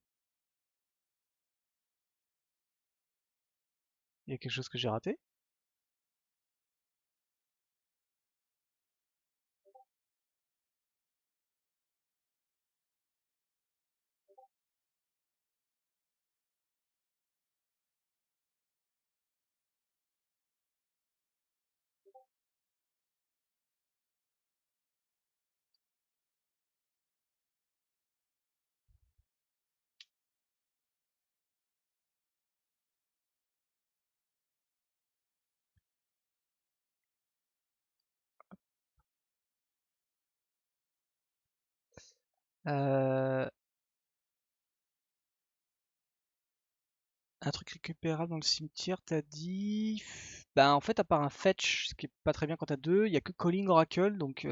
Il y a quelque chose que j'ai raté. Euh, un truc récupérable dans le cimetière, t'as dit. Bah, en fait, à part un fetch, ce qui est pas très bien quand t'as deux, il y a que Calling Oracle, donc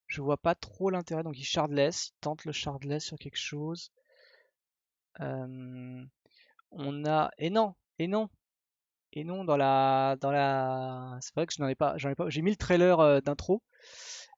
je vois pas trop l'intérêt. Donc il shardless, il tente le shardless sur quelque chose. Euh, on a. Et non, et non, c'est vrai que je n'en ai pas, j'en ai pas, j'ai mis le trailer d'intro,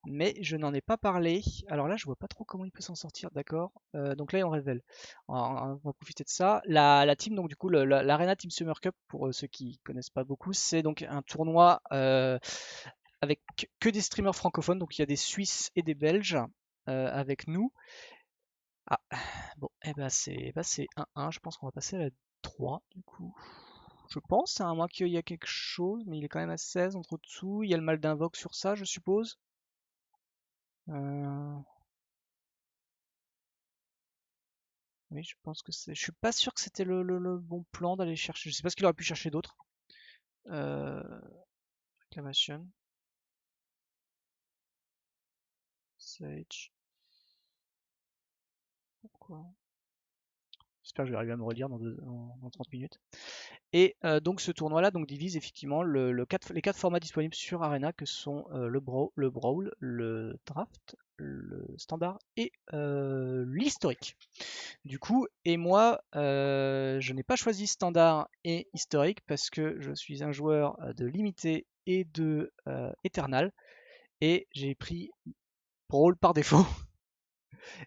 mais je n'en ai pas parlé. Alors là, je vois pas trop comment il peut s'en sortir, d'accord. Donc là, on révèle. On va profiter de ça. La team, donc du coup, l'Arena Team Summer Cup, pour ceux qui connaissent pas beaucoup, c'est donc un tournoi avec que des streamers francophones, donc il y a des Suisses et des Belges avec nous. Ah, bon, c'est 1-1, je pense qu'on va passer à la 3 du coup. Je pense, à moins qu'il y a quelque chose, mais il est quand même à 16 entre dessous. Il y a le mal d'invoque sur ça, je suppose. Euh, Oui, je pense que c'est. Je suis pas sûr que c'était le bon plan d'aller chercher. Je sais pas ce qu'il aurait pu chercher d'autre. Euh... Réclamation. Sage. Pourquoi? J'espère que je vais arriver à me relire dans 30 minutes. Et donc ce tournoi-là donc, divise effectivement les 4 formats disponibles sur Arena que sont le Brawl, le Draft, le Standard et l'Historique. Du coup, et moi, je n'ai pas choisi Standard et Historique parce que je suis un joueur de Limité et de Eternal et j'ai pris Brawl par défaut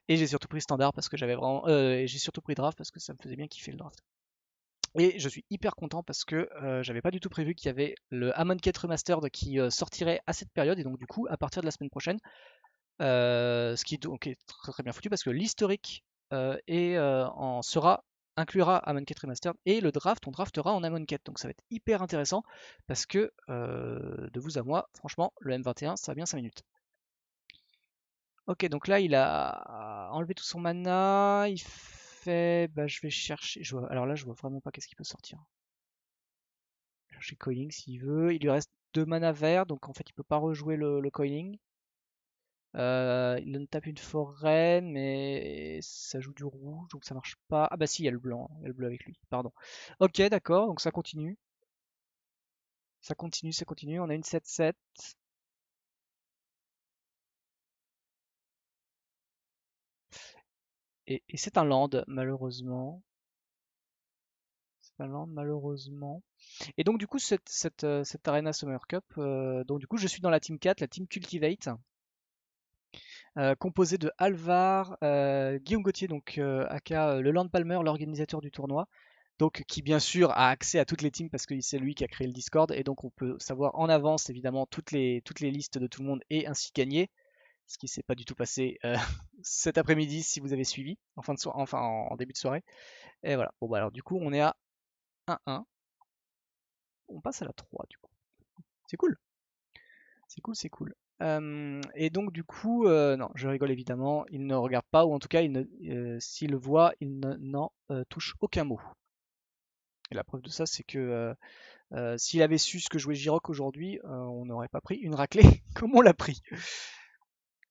et j'ai surtout pris Standard parce que j'avais vraiment et j'ai surtout pris Draft parce que ça me faisait bien kiffer le Draft. Et je suis hyper content parce que j'avais pas du tout prévu qu'il y avait le Amonkhet Remastered qui sortirait à cette période. Et donc, du coup, à partir de la semaine prochaine, ce qui donc, est très, très bien foutu parce que l'historique inclura Amonkhet Remastered et le draft, on draftera en Amonkhet. Donc, ça va être hyper intéressant parce que de vous à moi, franchement, le M21, ça va bien 5 minutes. Ok, donc là, il a enlevé tout son mana. Il fait. Bah, je vais chercher. Alors là, je vois vraiment pas qu'est-ce qui peut sortir. Chercher Coiling s'il veut. Il lui reste 2 mana verts, donc en fait il peut pas rejouer le Coiling. Il donne tape une forêt, mais ça joue du rouge, donc ça marche pas. Ah bah si, il y a le blanc, il y a le bleu avec lui, pardon. Ok, d'accord, donc ça continue. Ça continue, ça continue. On a une 7-7. Et c'est un land, malheureusement. C'est un land, malheureusement. Et donc du coup, cette Arena Summer Cup, donc du coup je suis dans la team 4, la team Cultivate. Composé de Alvar, Guillaume Gauthier, donc aka le Land Palmer, l'organisateur du tournoi, donc qui bien sûr a accès à toutes les teams parce que c'est lui qui a créé le Discord et donc on peut savoir en avance évidemment toutes les listes de tout le monde et ainsi gagner, ce qui s'est pas du tout passé cet après-midi si vous avez suivi enfin en début de soirée. Et voilà. Bon bah alors du coup on est à 1-1. On passe à la 3 du coup. C'est cool. C'est cool, c'est cool. Et donc du coup, non, je rigole évidemment, il ne regarde pas, ou en tout cas, s'il le voit, il n'en touche aucun mot. Et la preuve de ça, c'est que s'il avait su ce que jouait Giroc aujourd'hui, on n'aurait pas pris une raclée comme on l'a pris.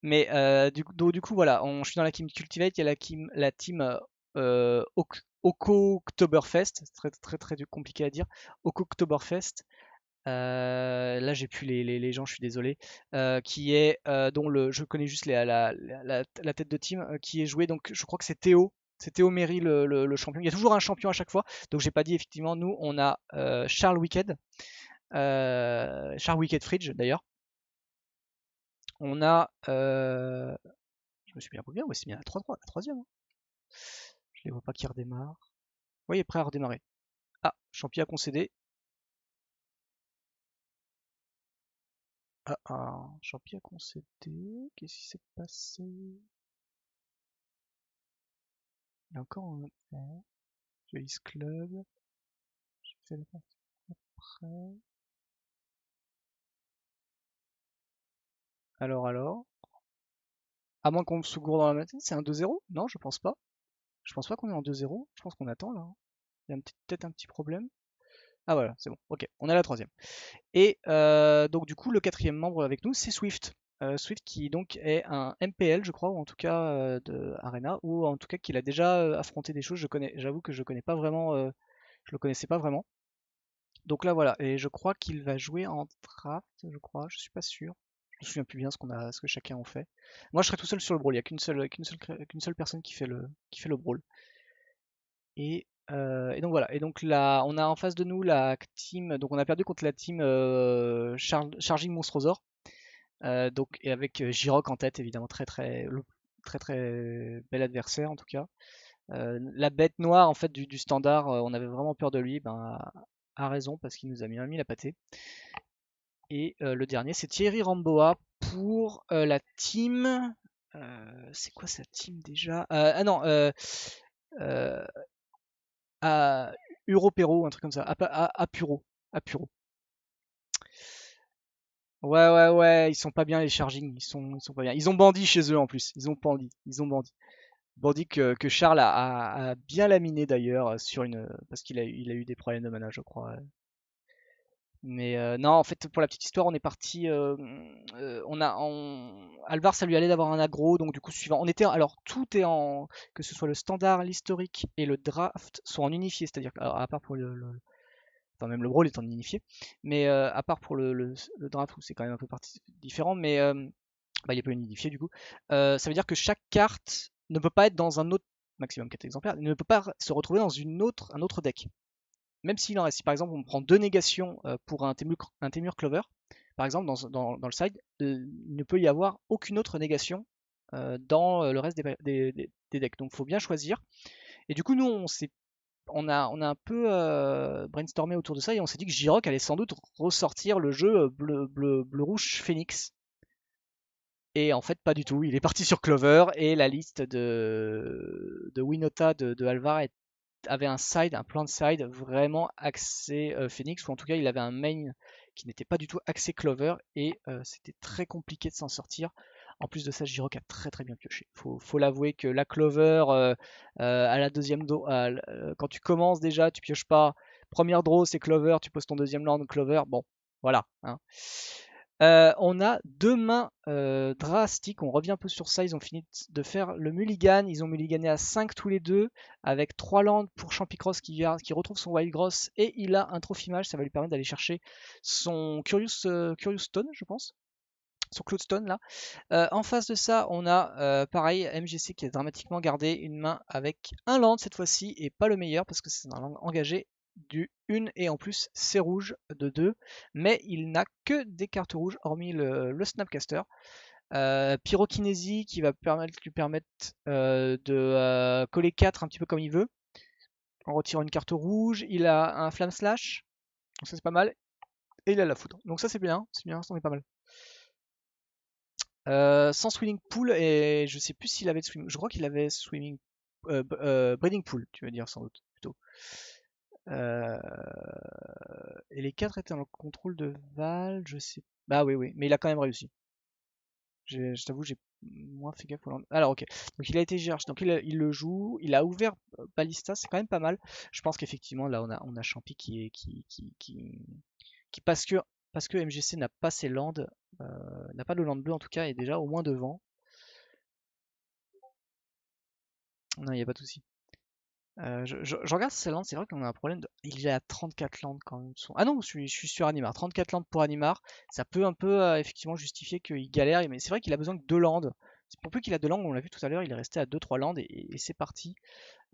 Mais du coup, voilà, je suis dans la team Cultivate, il y a la team Oko Oktoberfest, c'est très, très, très compliqué à dire, Oko Oktoberfest, Là j'ai plus les gens, je suis désolé, qui est dont je connais juste la tête de team, qui est joué, donc je crois que c'est Théo Méry le champion. Il y a toujours un champion à chaque fois, donc j'ai pas dit effectivement. Nous on a Charles Wicked Fridge d'ailleurs. On a, je me suis bien bien, ouais, c'est bien la 3-3, la troisième, hein. Je les vois pas qui redémarrent. Oui, il est prêt à redémarrer. Ah, Champi a concédé. Champi a concédé. Qu'est-ce qui s'est passé? Il y a encore un Police Club. Je fais le partie après. Alors. À moins qu'on se gourde dans la matinée, c'est un 2-0? Non, je pense pas. Je pense pas qu'on est en 2-0. Je pense qu'on attend là, hein. Il y a peut-être un petit problème. Ah voilà, c'est bon. Ok, on est à la troisième. Et donc du coup, le quatrième membre avec nous, c'est Swift. Swift qui donc est un MPL, je crois, ou en tout cas de Arena, ou en tout cas qu'il a déjà affronté des choses. J'avoue que je connais pas vraiment, je le connaissais pas vraiment. Donc là voilà, et je crois qu'il va jouer en draft, je crois, je suis pas sûr. Je me souviens plus bien ce que chacun en fait. Moi je serai tout seul sur le brawl, il n'y a qu'une seule personne qui fait le brawl. Et donc voilà, et donc là on a en face de nous la team, donc on a perdu contre la team Charging Monstrosaur. Donc, et avec Jirok en tête, évidemment, très très bel adversaire en tout cas. La bête noire en fait du standard, on avait vraiment peur de lui, ben, a raison parce qu'il nous a mis la pâtée. Et le dernier, c'est Thierry Ramboa pour la team. C'est quoi sa team déjà? Ah non, euh, à Europero, un truc comme ça, Apuro. Apuro. Ouais, ils sont pas bien les charging, ils sont pas bien. Ils ont Bandit chez eux en plus, ils ont Bandit. Bandit que Charles a bien laminé d'ailleurs sur parce qu'il a eu des problèmes de mana, je crois. Mais non, en fait, pour la petite histoire, on est parti. Alvar, ça lui allait d'avoir un aggro, donc du coup, suivant. Alors, tout est en. Que ce soit le standard, l'historique et le draft sont en unifié, c'est-à-dire à part pour enfin, même le brawl est en unifié, mais à part pour le draft où c'est quand même un peu différent, mais bah, il est pas unifié du coup. Ça veut dire que chaque carte ne peut pas être dans un autre, maximum 4 exemplaires, ne peut pas se retrouver dans un autre deck. Même s'il en reste. Si par exemple on prend deux négations pour un Temur Clover, par exemple dans le side, il ne peut y avoir aucune autre négation dans le reste des decks. Donc il faut bien choisir. Et du coup nous on a un peu brainstormé autour de ça et on s'est dit que Jirok allait sans doute ressortir le jeu bleu rouge Phoenix. Et en fait, pas du tout. Il est parti sur Clover et la liste de Winota de Alvar avait un plan de side vraiment axé Phoenix, ou en tout cas il avait un main qui n'était pas du tout axé Clover et c'était très compliqué de s'en sortir. En plus de ça, Jirok a très très bien pioché. Faut l'avouer que la Clover à la deuxième quand tu commences déjà, tu pioches pas. Première draw, c'est Clover, tu poses ton deuxième land Clover. Bon, voilà, hein. On a deux mains drastiques, on revient un peu sur ça, ils ont fini de faire le mulligan, ils ont mulligané à 5 tous les deux, avec 3 landes pour Champicross qui retrouve son Wild Gross, et il a un trophy mage, ça va lui permettre d'aller chercher son Curious Stone, je pense, son Cloudstone là. En face de ça, on a pareil MGC qui a dramatiquement gardé une main avec un land cette fois-ci, et pas le meilleur parce que c'est un land engagé du 1 et en plus c'est rouge de 2, mais il n'a que des cartes rouges hormis le Snapcaster. Pyrokinésie qui va lui permettre de coller 4 un petit peu comme il veut en retirant une carte rouge. Il a un Flamme Slash, donc ça c'est pas mal, et il a la foudre, donc ça c'est bien, ça en est pas mal. Sans Swimming Pool, et je sais plus s'il avait je crois qu'il avait Breeding Pool, tu veux dire sans doute plutôt. Euh, et les 4 étaient en contrôle de Val, je sais. Bah oui, mais il a quand même réussi. Je t'avoue, j'ai moins fait gaffe au land. Alors ok, donc il a été GH, donc il le joue, il a ouvert Ballista, c'est quand même pas mal. Je pense qu'effectivement là on a Champi qui parce que MGC n'a pas ses lands, n'a pas de land bleu en tout cas, est déjà au moins devant. Non, il n'y a pas de souci. Je regarde ces landes, c'est vrai qu'on a un problème de. Il est à 34 landes quand même. Ah non, je suis sur Animar. 34 landes pour Animar. Ça peut un peu effectivement justifier qu'il galère, mais c'est vrai qu'il a besoin que 2 landes. Pour peu qu'il a 2 landes, on l'a vu tout à l'heure, il est resté à 2-3 landes et c'est parti.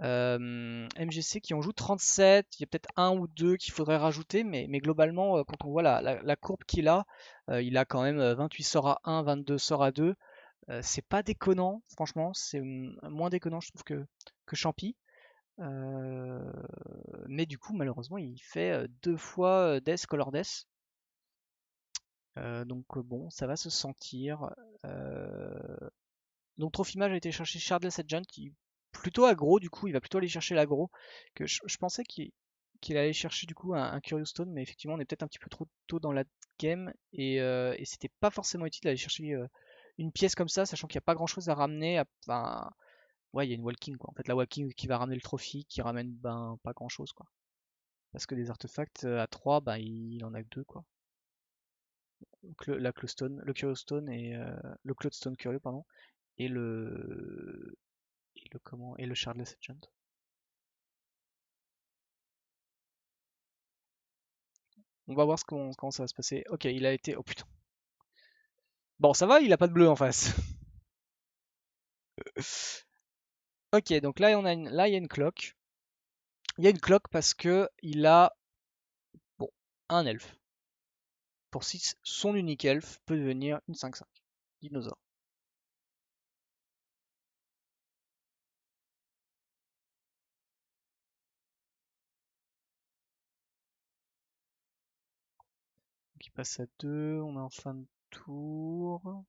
MGC qui en joue 37, il y a peut-être un ou deux qu'il faudrait rajouter, mais globalement, quand on voit la courbe qu'il a, il a quand même 28 sorts à 1, 22 sorts à 2. C'est pas déconnant, franchement, c'est moins déconnant, je trouve, que Champy. Euh, mais du coup, malheureusement, il fait 2 fois Death Color Death. Donc bon, ça va se sentir. Euh, donc Trophimage a été chercher Shardless Agent, qui plutôt aggro, du coup, il va plutôt aller chercher l'aggro. Que je pensais qu'il allait chercher du coup un Curious Stone, mais effectivement, on est peut-être un petit peu trop tôt dans la game et c'était pas forcément utile d'aller chercher une pièce comme ça, sachant qu'il n'y a pas grand chose à ramener. Enfin, ouais, il y a une Walking quoi. En fait, la Walking qui va ramener le trophy, qui ramène ben pas grand chose quoi. Parce que des artefacts à 3, ben il en a que 2 quoi. Donc, la Clostone, le Curious Stone et le Cloudstone Curieux, pardon, et le Shardless Agent. On va voir comment ça va se passer. Ok, il a été. Oh putain. Bon, ça va, il a pas de bleu en face. Ok, donc là, là il y a une cloque. Il y a une cloque parce que il a bon, un elfe. Pour 6, son unique elfe peut devenir une 5-5. Dinosaure. Donc il passe à 2, on est en fin de tour.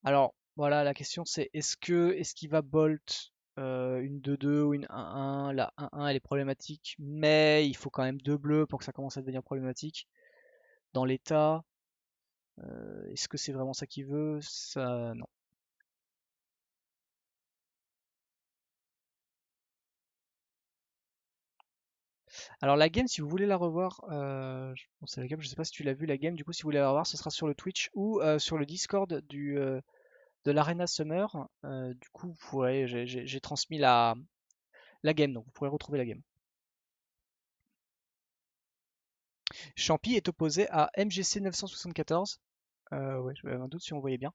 Alors, voilà, la question c'est est-ce qu'il va bolt une 2-2 ou une 1-1? La 1-1 elle est problématique, mais il faut quand même 2 bleus pour que ça commence à devenir problématique. Dans l'état, est-ce que c'est vraiment ça qu'il veut? Ça, non. Alors la game, si vous voulez la revoir, bon, c'est la game, je sais pas si tu l'as vu la game, du coup si vous voulez la revoir, ce sera sur le Twitch ou sur le Discord de l'Arena Summer. Du coup, vous pourrez, j'ai transmis la game, donc vous pourrez retrouver la game. Champy est opposé à MGC 974. Ouais, j'avais un doute si on voyait bien.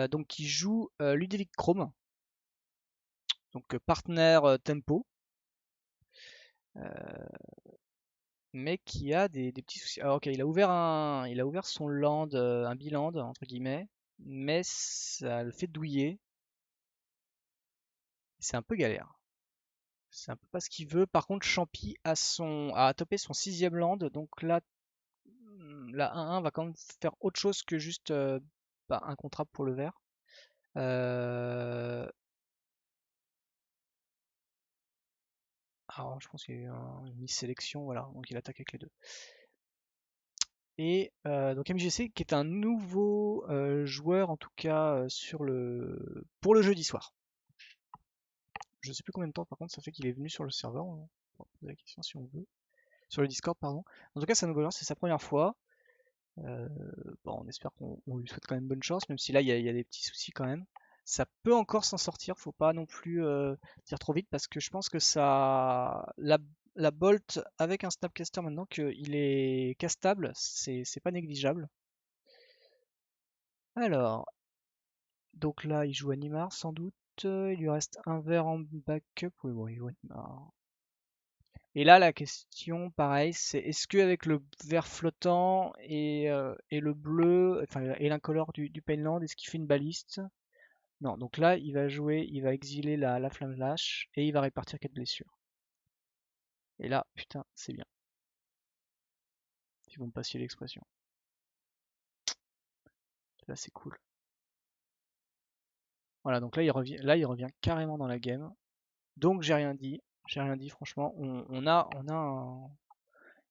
Donc qui joue Ludovic Chrome, donc partner tempo, mais qui a des petits soucis. Alors, ok, il a ouvert son land, un biland entre guillemets, mais ça le fait douiller. C'est un peu galère. C'est un peu pas ce qu'il veut. Par contre, Champy a topé son 6ème land, donc là, la 1-1 va quand même faire autre chose que juste bah, un contrat pour le vert. Euh, Alors, je pense qu'il y a eu une mis-sélection, voilà, donc il attaque avec les deux. Et donc MJC, qui est un nouveau joueur, en tout cas, pour le jeudi soir. Je sais plus combien de temps, par contre, ça fait qu'il est venu sur le serveur. On va poser la question si on veut. Sur le Discord, pardon. En tout cas, c'est un nouveau joueur, c'est sa première fois. Euh, bon, on espère qu'on lui souhaite quand même bonne chance, même si là, il y a des petits soucis quand même. Ça peut encore s'en sortir, faut pas non plus dire trop vite, parce que je pense que la Bolt avec un Snapcaster maintenant qu'il est castable, c'est pas négligeable. Alors, donc là, il joue Animar sans doute. Il lui reste un vert en backup. Oui, bon, il joue Animar. Et là, la question, pareil, c'est est-ce qu'avec le vert flottant et le bleu, enfin, et l'incolore du Painland, est-ce qu'il fait une baliste? Non, donc là, il va exiler la flamme lâche et il va répartir 4 blessures. Et là, putain, c'est bien. Si vous me passiez l'expression. Là, c'est cool. Voilà, donc là, il revient carrément dans la game. Donc, j'ai rien dit. J'ai rien dit, franchement.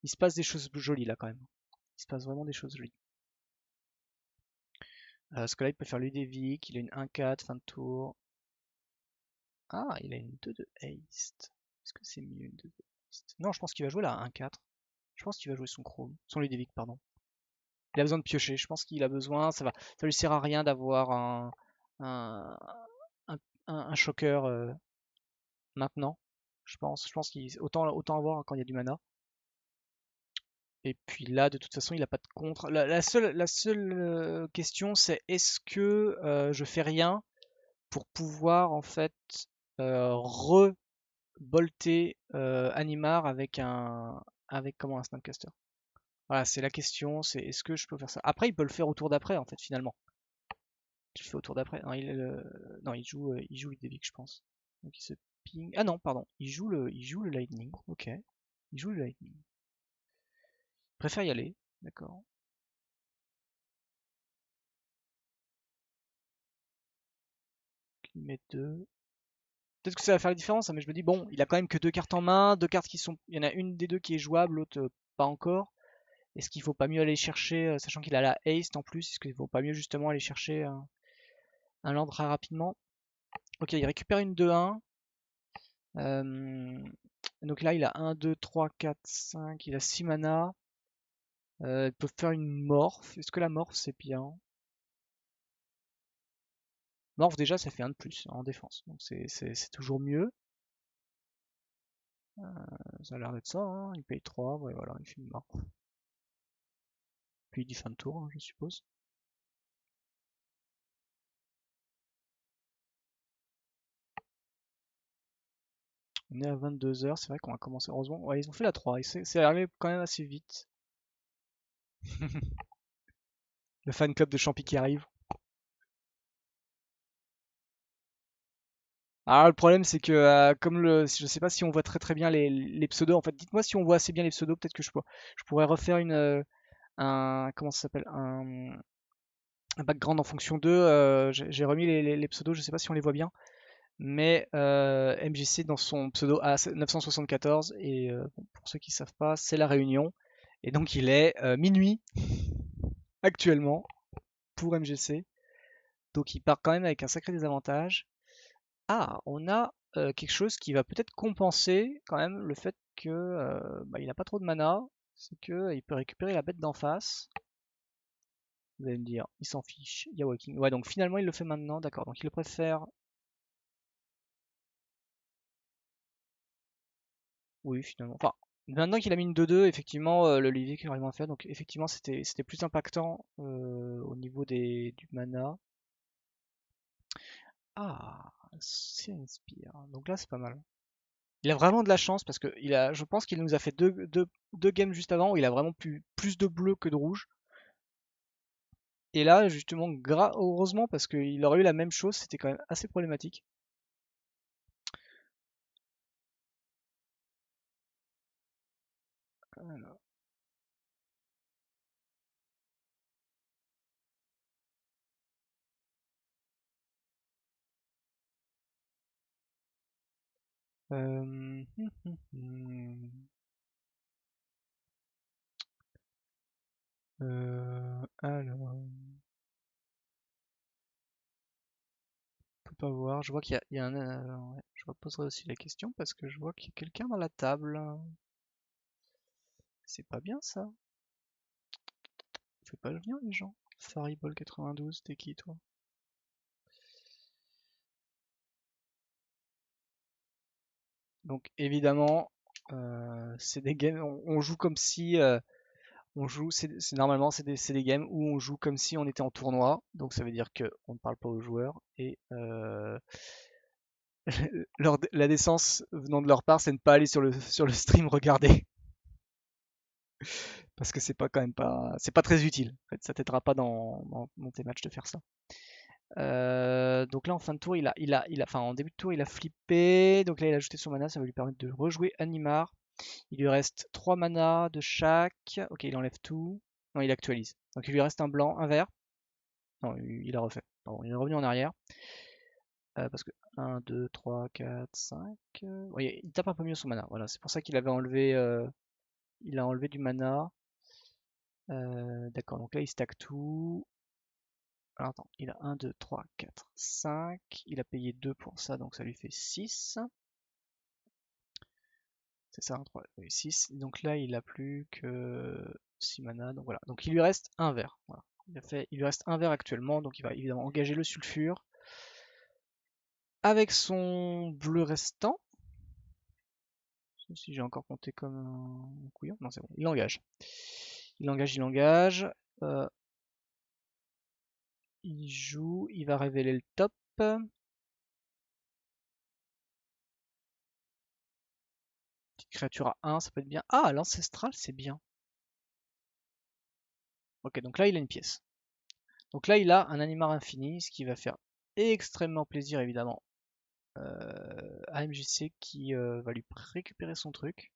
Il se passe des choses jolies là quand même. Il se passe vraiment des choses jolies. Parce que là, il peut faire Ludovic, il a une 1-4, fin de tour. Ah, il a une 2-2 haste. Est-ce que c'est mieux une 2-2 haste? Non, je pense qu'il va jouer la 1-4. Je pense qu'il va jouer son Chrome. Son Ludovic, pardon. Il a besoin de piocher. Je pense qu'il a besoin. Ça lui sert à rien d'avoir un, un, un choker. maintenant, je pense. Je pense qu'il autant avoir quand il y a du mana. Et puis là, de toute façon, il n'a pas de contre. La seule question, c'est est-ce que je fais rien pour pouvoir en fait re-bolter Animar avec comment un Snapcaster. Voilà, c'est la question, c'est est-ce que je peux faire ça. Après, il peut le faire au tour d'après en fait finalement. Tu le fais au tour d'après. Non, il joue Ludovic, je pense. Donc il se ping. Ah non, pardon, il joue le Lightning. Ok, il joue le Lightning. Il préfère y aller, d'accord. Il met deux. Peut-être que ça va faire la différence, hein, mais je me dis, bon, il a quand même que deux cartes en main, deux cartes qui sont. Il y en a une des deux qui est jouable, l'autre pas encore. Est-ce qu'il faut pas mieux aller chercher, sachant qu'il a la haste en plus, est-ce qu'il vaut pas mieux justement aller chercher un land très rapidement? Ok, il récupère une 2-1. Donc là, il a 1, 2, 3, 4, 5. Il a 6 mana. Il peut faire une morph. Est-ce que la morph c'est bien? Morph déjà, ça fait un de plus en défense. Donc c'est toujours mieux. Ça a l'air d'être ça, hein. Il paye 3. Ouais, voilà, il fait une morph. Puis il dit fin de tour, hein, je suppose. On est à 22h, c'est vrai qu'on va commencer. Heureusement, ouais, ils ont fait la 3. Et c'est arrivé quand même assez vite. Le fan club de Champi qui arrive. Alors le problème c'est que je sais pas si on voit très très bien les pseudos. En fait, dites-moi si on voit assez bien les pseudos. Peut-être que je pourrais refaire un comment ça s'appelle un background en fonction d'eux. J'ai remis les pseudos. Je sais pas si on les voit bien. Mais MJC dans son pseudo A974 et bon, pour ceux qui savent pas, c'est la Réunion. Et donc il est minuit actuellement pour MGC. Donc il part quand même avec un sacré désavantage. Ah, on a quelque chose qui va peut-être compenser quand même le fait que bah, il n'a pas trop de mana. C'est que il peut récupérer la bête d'en face. Vous allez me dire, il s'en fiche, il y a Walking. Ouais, donc finalement il le fait maintenant, d'accord. Donc il le préfère. Oui, finalement. Enfin, maintenant qu'il a mis une 2-2, effectivement, le levier qu'il aurait moins fait. Donc effectivement, c'était plus impactant au niveau du mana. Ah, c'est Inspire. Donc là, c'est pas mal. Il a vraiment de la chance parce que je pense qu'il nous a fait deux games juste avant où il a vraiment plus de bleu que de rouge. Et là, justement, heureusement, parce qu'il aurait eu la même chose, c'était quand même assez problématique. Alors, hum, hum. Alors, on peut pas voir. Je vois qu'il y a un. Ouais, je reposerai aussi la question parce que je vois qu'il y a quelqu'un dans la table. C'est pas bien ça. Fais pas le bien les gens. Fariball 92, t'es qui toi? Donc évidemment, c'est des games. On joue comme si on joue. Normalement c'est des games où on joue comme si on était en tournoi. Donc ça veut dire que on ne parle pas aux joueurs et la décence venant de leur part, c'est de ne pas aller sur le stream regarder parce que c'est pas très utile. En fait, ça t'aidera pas dans tes matchs de faire ça. Donc là en fin de tour, enfin en début de tour, il a flippé. Donc là, il a ajouté son mana, ça va lui permettre de rejouer Animar. Il lui reste 3 mana de chaque. Ok, il enlève tout. Non, il actualise. Donc il lui reste un blanc, un vert. Non, il a refait. Pardon, il est revenu en arrière. Parce que 1, 2, 3, 4, 5. Oui, il tape un peu mieux son mana. Voilà, c'est pour ça qu'il avait enlevé. Il a enlevé du mana. D'accord, donc là il stack tout. Alors attends, il a 1, 2, 3, 4, 5. Il a payé 2 pour ça, donc ça lui fait 6. C'est ça, 3, 6. Donc là, il a plus que 6 mana. Donc voilà. Donc il lui reste un vert. Voilà. Il lui reste un vert actuellement. Donc il va évidemment engager le sulfure avec son bleu restant. Si j'ai encore compté comme un couillon. Non, c'est bon. Il engage. Il engage, il engage. Il joue, il va révéler le top. Petite créature à 1, ça peut être bien. Ah, l'ancestral, c'est bien. Ok, donc là, il a une pièce. Donc là, il a un Animar infini, ce qui va faire extrêmement plaisir, évidemment, à MJC qui va lui récupérer son truc.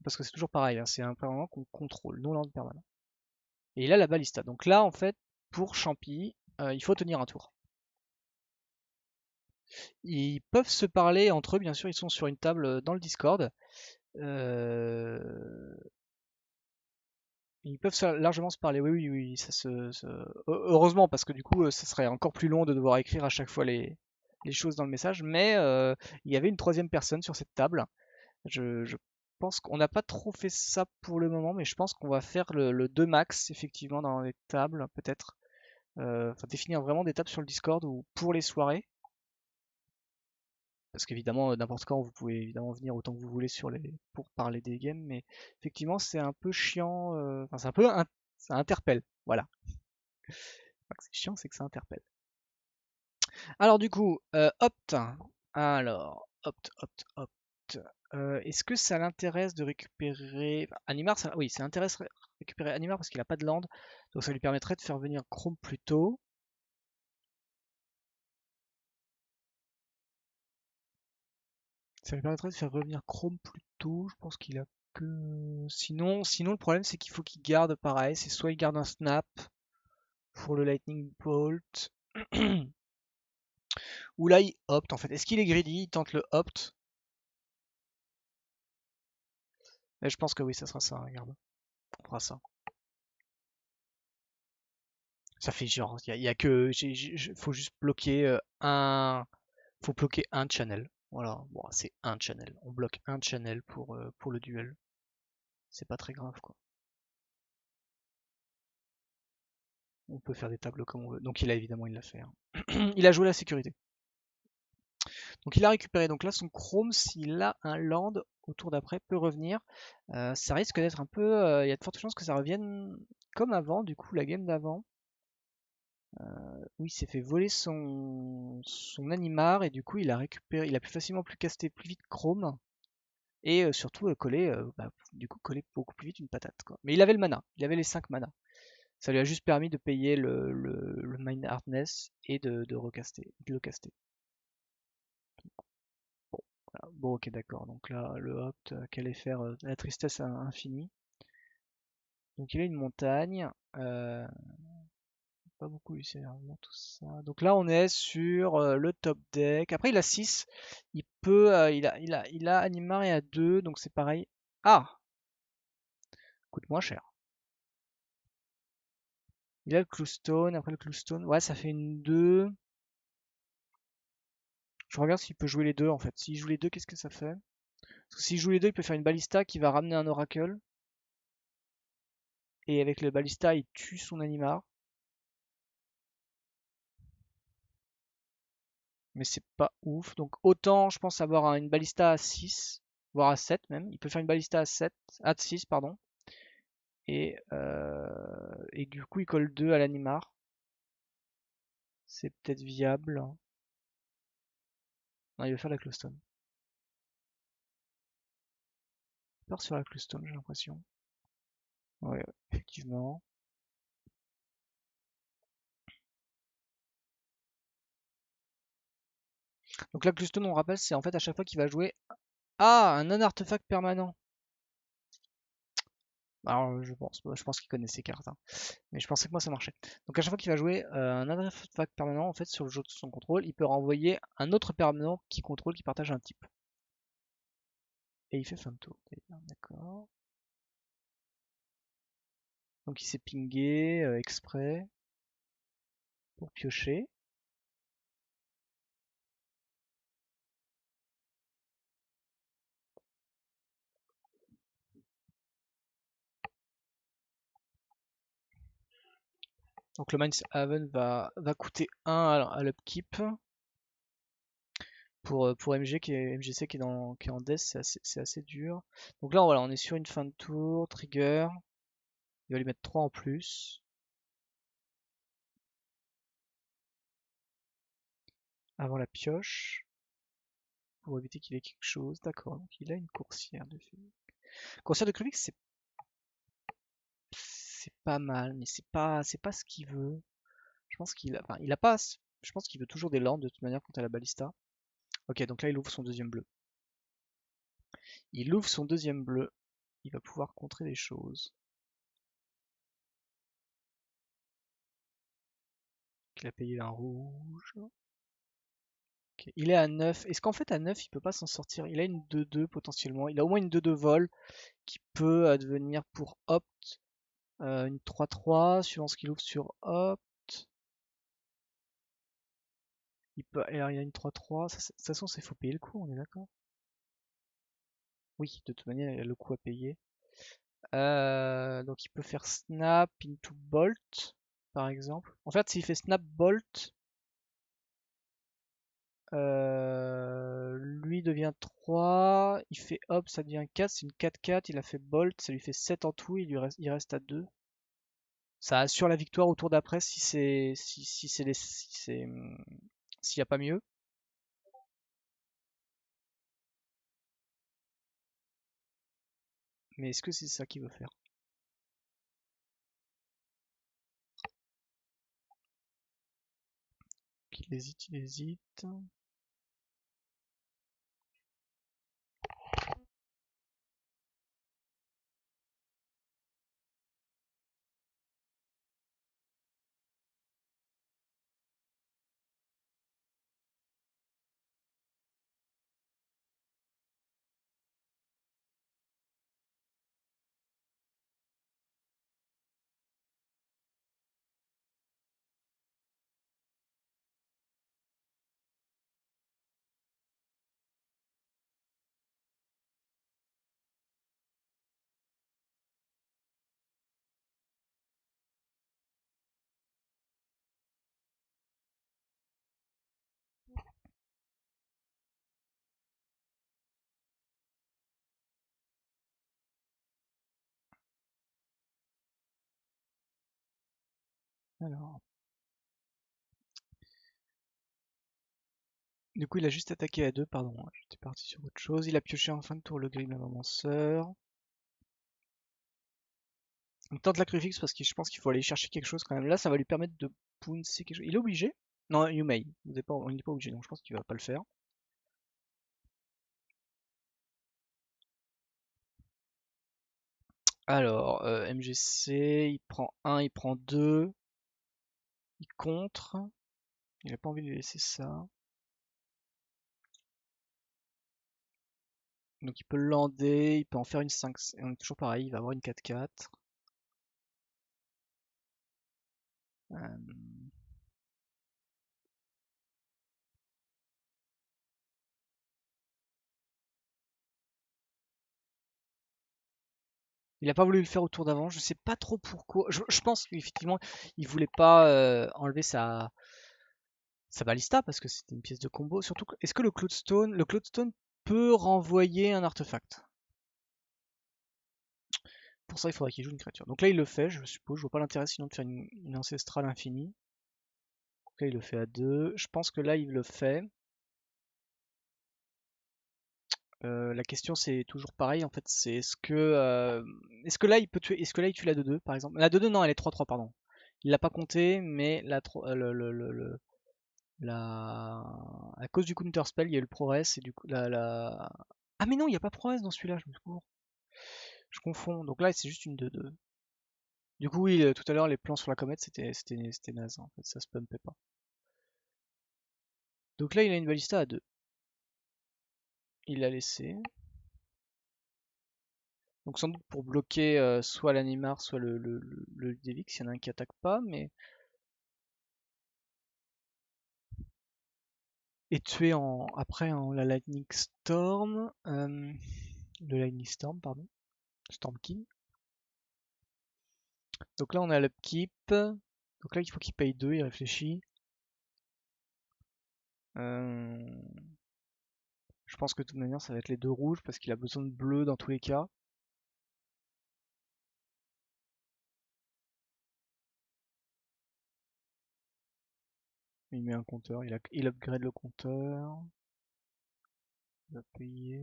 Parce que c'est toujours pareil, hein, c'est un permanent qu'on contrôle, non land permanent. Et il a la balista. Donc là, en fait, pour Champy, il faut tenir un tour. Ils peuvent se parler entre eux, bien sûr, ils sont sur une table dans le Discord. Ils peuvent largement se parler, oui, oui, oui, heureusement, parce que du coup, ça serait encore plus long de devoir écrire à chaque fois les choses dans le message, mais il y avait une troisième personne sur cette table. Je pense qu'on n'a pas trop fait ça pour le moment, mais je pense qu'on va faire le 2 max, effectivement, dans les tables, peut-être. Enfin, définir vraiment des tables sur le Discord ou pour les soirées. Parce qu'évidemment, n'importe quand, vous pouvez évidemment venir autant que vous voulez pour parler des games, mais effectivement, c'est un peu chiant. Enfin, c'est un peu. Ça interpelle. Voilà. Pas que c'est chiant, c'est que ça interpelle. Alors, du coup, Opt. Alors, Opt. Est-ce que ça l'intéresse de récupérer. Enfin, Animar, oui, ça l'intéresse de récupérer Animar parce qu'il n'a pas de land. Donc, ça lui permettrait de faire venir Chrome plus tôt. Ça lui permettrait de faire revenir Chrome plus tôt. Je pense qu'il a que. Sinon le problème, c'est qu'il faut qu'il garde pareil. C'est soit il garde un snap pour le Lightning Bolt. Ou là, il opte en fait. Est-ce qu'il est greedy? Il tente le opt. Mais je pense que oui, ça sera ça. Regarde. On fera ça. Ça fait genre. Il y a que. Faut juste bloquer un. Faut bloquer un channel. Voilà. Bon, c'est un channel. On bloque un channel pour le duel. C'est pas très grave quoi. On peut faire des tableaux comme on veut. Donc il a évidemment il l'a fait. Hein. Il a joué la sécurité. Donc il a récupéré. Donc là son Chrome, s'il a un land au tour d'après, peut revenir. Ça risque d'être un peu. Il y a de fortes chances que ça revienne comme avant, du coup la game d'avant. Où il s'est fait voler son Animar et du coup il a récupéré. Il a pu facilement plus caster plus vite Chrome. Et surtout coller, du coup coller beaucoup plus vite une patate quoi. Mais il avait le mana, il avait les 5 mana. Ça lui a juste permis de payer le Mind Hardness et de recaster, de le caster. Bon, voilà. Bon, ok, d'accord. Donc là, le Opt, qu'allait faire la tristesse infinie. Donc il a une montagne. Pas beaucoup lui servir tout ça. Donc là, on est sur le top deck. Après, il a 6. Il peut, il a Animar et à 2, donc c'est pareil. Ah! Coûte moins cher. Il a le Cluestone. Après le Cluestone, ouais, ça fait une 2. Je regarde s'il peut jouer les deux en fait. S'il joue les deux, qu'est-ce que ça fait? Parce que s'il joue les deux, il peut faire une balista qui va ramener un oracle. Et avec le balista, il tue son Animar. Mais c'est pas ouf. Donc autant, je pense, avoir une balista à 6, voire à 7 même. Il peut faire une balista à 7, à 6, pardon. Et du coup, il colle 2 à l'Animar. C'est peut-être viable. Non, il va faire la Clustone. Il part sur la Clustone, j'ai l'impression. Ouais, effectivement. Donc la Clustone, on rappelle, c'est en fait à chaque fois qu'il va jouer. Ah, un non-artefact permanent. Alors, je pense qu'il connaît ses cartes, hein. Mais je pensais que moi ça marchait. Donc à chaque fois qu'il va jouer un artefact permanent, en fait, sur le jeu de son contrôle, il peut renvoyer un autre permanent qui contrôle, qui partage un type. Et il fait fin de tour, d'accord. Donc il s'est pingé exprès pour piocher. Donc le Mind's Haven va coûter 1 à l'upkeep. Pour MGC qui est en death, c'est assez dur. Donc là, voilà, on est sur une fin de tour, trigger. Il va lui mettre 3 en plus. Avant la pioche. Pour éviter qu'il ait quelque chose. D'accord, donc il a une coursière de feu. Coursière de Kruvix, c'est pas mal, mais c'est pas ce qu'il veut. Je pense qu'il a, enfin, il a pas, je pense qu'il veut toujours des landes de toute manière quand à la balista. Ok, donc là il ouvre son deuxième bleu. Il ouvre son deuxième bleu. Il va pouvoir contrer des choses. Il a payé un rouge. Ok, il est à 9. Est-ce qu'en fait à 9 il peut pas s'en sortir? Il a une 2-2 potentiellement. Il a au moins une 2-2 vol qui peut advenir pour Opt. Une 3-3 suivant ce qu'il ouvre sur Opt. Alors, il a une 3-3. De toute façon, il faut payer le coup, on est d'accord? Oui, de toute manière, il a le coup à payer. Donc il peut faire Snap into Bolt, par exemple. En fait, s'il fait Snap Bolt, lui devient 3. Il fait Hop, ça devient 4. C'est une 4-4. Il a fait Bolt, ça lui fait 7 en tout. Il reste à 2. Ça assure la victoire au tour d'après s'il n'y a pas mieux. Mais est-ce que c'est ça qu'il veut faire? Il hésite, il hésite. Alors. Du coup, il a juste attaqué à 2, pardon, j'étais parti sur autre chose. Il a pioché en fin de tour le Grim Avanceur. Il tente la crucifix parce que je pense qu'il faut aller chercher quelque chose quand même. Là, ça va lui permettre de pouncer quelque chose. Il est obligé? Non, you may. Il n'est pas obligé, donc je pense qu'il va pas le faire. Alors, MGC, il prend 1, il prend 2, il contre. Il a pas envie de lui laisser ça. Donc il peut le lander, il peut en faire une 5. Et on est toujours pareil, il va avoir une 4-4. Il a pas voulu le faire au tour d'avant, je sais pas trop pourquoi. Je pense qu'effectivement, il voulait pas enlever sa balista parce que c'était une pièce de combo. Surtout, est-ce que le Cloudstone peut renvoyer un artefact? Pour ça, il faudrait qu'il joue une créature. Donc là, il le fait, je suppose. Je vois pas l'intérêt sinon de faire une ancestrale infinie. Donc là, il le fait à 2. Je pense que là, il le fait. La question c'est toujours pareil en fait, c'est est-ce que là il peut tuer, est-ce que là il tue la 2-2 par exemple? La 2-2 non, elle est 3-3 pardon. Il l'a pas compté, mais la à cause du counter spell, il y a eu le progress et du coup ah mais non, il n'y a pas progress dans celui-là, je me cours. Je confonds. Donc là c'est juste une 2-2. Du coup oui, tout à l'heure les plans sur la comète c'était naze en fait, ça se pumpait pas. Donc là il a une balista à 2. Il l'a laissé. Donc sans doute pour bloquer soit l'Animar, soit le Devix, il y en a un qui attaque pas, mais et tuer après en la Lightning Storm, le Lightning Storm, pardon, Storm King. Donc là on a l'upkeep, donc là il faut qu'il paye 2, il réfléchit. pense que de toute manière, ça va être les 2 rouges parce qu'il a besoin de bleu dans tous les cas. Il met un compteur, il upgrade le compteur. Il va payer.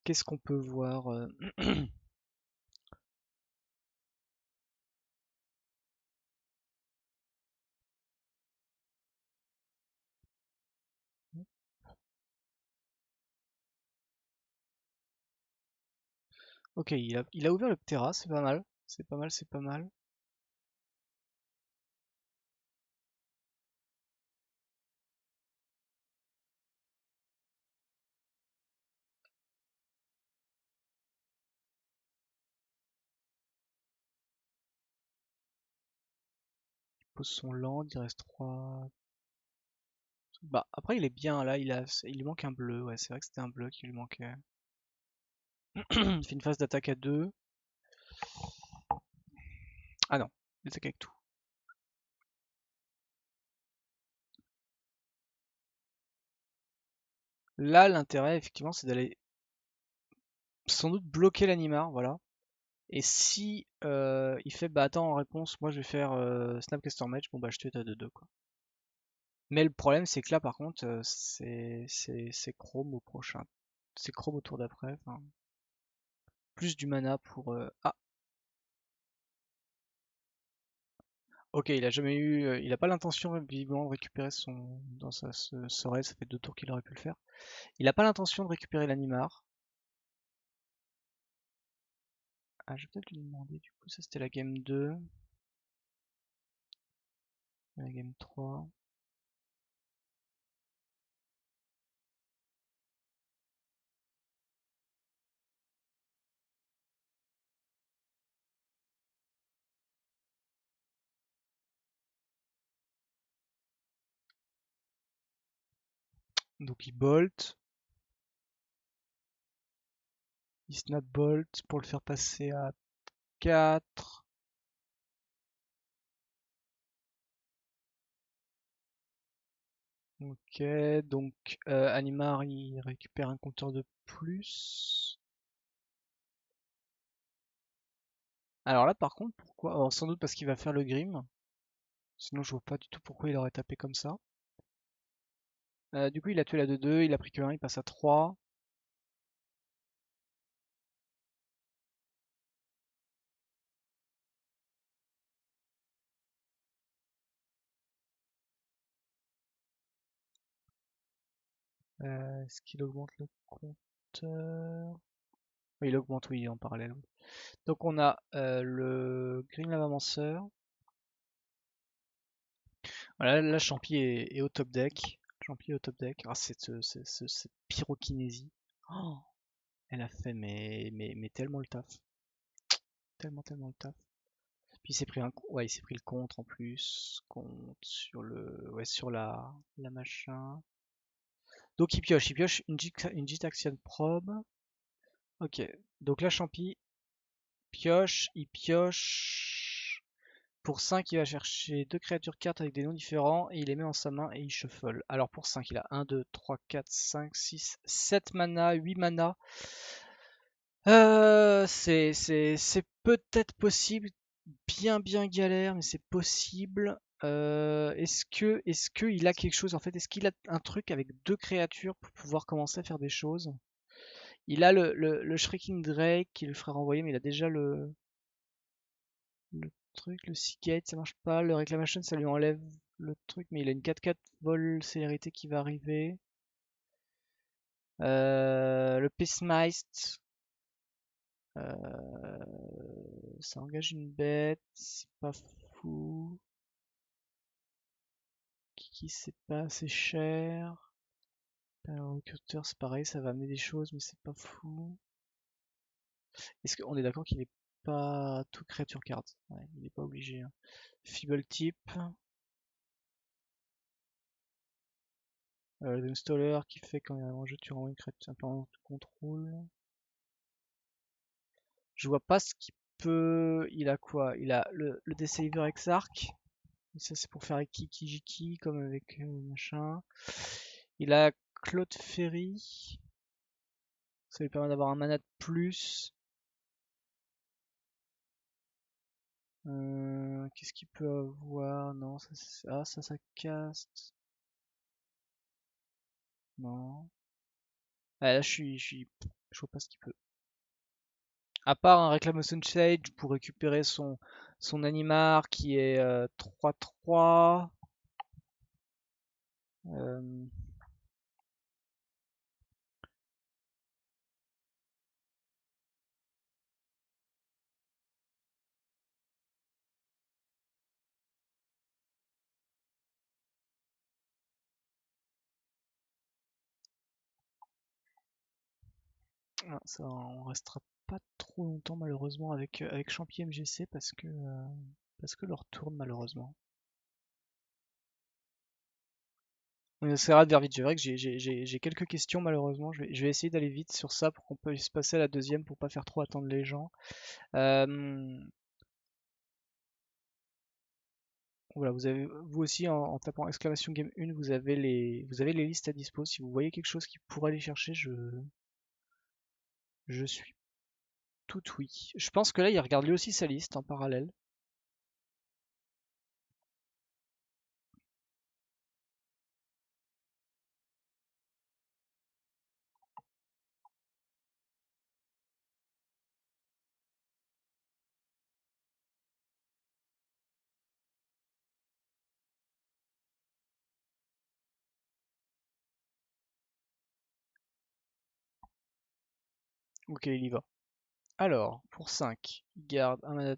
Qu'est-ce qu'on peut voir Ok, il a ouvert le Ptera, c'est pas mal. C'est pas mal, c'est pas mal. Il pose son land, il reste 3. Bah, après, il est bien là, il lui manque un bleu. Ouais, c'est vrai que c'était un bleu qui lui manquait. Il fait une phase d'attaque à 2. Ah non, il attaque avec tout. Là, l'intérêt, effectivement, c'est d'aller sans doute bloquer l'animar, voilà. Et si il fait, bah attends, en réponse, moi je vais faire Snapcaster Match, bon bah je tue à 2-2 quoi. Mais le problème, c'est que là, par contre, c'est Chrome au prochain. C'est Chrome au tour d'après. Enfin, plus du mana pour. Ah, ok, il a jamais eu. Il a pas l'intention, visiblement, de récupérer son. Dans ce raid, ça fait 2 tours qu'il aurait pu le faire. Il a pas l'intention de récupérer l'animar. Ah, je vais peut-être lui demander, du coup, ça c'était la game 2. La game 3. Donc il bolt. Il snap bolt pour le faire passer à 4. Ok, donc Animar il récupère un compteur de plus. Alors là par contre, pourquoi? Alors, sans doute parce qu'il va faire le Grim. Sinon je vois pas du tout pourquoi il aurait tapé comme ça. Du coup il a tué la 2-2, il a pris que 1, il passe à 3. Est-ce qu'il augmente le compteur? Oui, il augmente, oui, en parallèle. Oui. Donc on a le Grim Lavamanceur. Voilà, là Champi est au top deck. Champi est au top deck. Ah, cette pyrokinésie. Oh, elle a fait mais tellement le taf. Tellement le taf. Puis il s'est pris ouais, il s'est pris le contre en plus. Contre sur ouais, sur la machin. Donc il pioche une JIT Action Probe. Ok. Donc la Champi pioche, il pioche. Pour 5, il va chercher 2 créatures cartes avec des noms différents et il les met en sa main et il shuffle. Alors pour 5, il a 1, 2, 3, 4, 5, 6, 7 mana, 8 mana. C'est peut-être possible, bien galère, mais c'est possible. Est-ce que il a quelque chose en fait? Est-ce qu'il a un truc avec 2 créatures pour pouvoir commencer à faire des choses? Il a le Shrieking Drake qui le fera renvoyer, mais il a déjà le truc, le Seagate, ça marche pas. Le Reclamation, ça lui enlève le truc, mais il a une 4-4 vol célérité qui va arriver. Le Pessmist, ça engage une bête, c'est pas fou. Kiki, c'est pas assez cher. Recruteur, c'est pareil, ça va amener des choses, mais c'est pas fou. Est-ce qu'on est d'accord qu'il est pas tout créature card? Ouais, il est pas obligé. Hein. Feeble type. L'installer qui fait quand il y a un jeu, tu renvoies une créature un peu en contrôle. Je vois pas ce qu'il peut... Il a quoi? Il a le Deceiver Exarch. Ça, c'est pour faire Kiki-Jiki, comme avec machin. Il a Claude Ferry. Ça lui permet d'avoir un mana de plus. Qu'est-ce qu'il peut avoir? Non, ça caste. Non. Ah, là, je vois pas ce qu'il peut. À part un Reclamation Sage pour récupérer son Animar qui est 3-3. Euh, Ça, on restera pas trop longtemps malheureusement avec Champi MGC parce que leur tourne malheureusement. On essaiera de faire vite. C'est vrai que j'ai quelques questions malheureusement. Je vais essayer d'aller vite sur ça pour qu'on puisse passer à la deuxième pour pas faire trop attendre les gens. Voilà, vous aussi en tapant exclamation game 1, vous avez les listes à dispo. Si vous voyez quelque chose qui pourrait aller chercher, je suis tout oui. Je pense que là, il regarde lui aussi sa liste en parallèle. Ok, il y va. Alors, pour 5, il garde un mana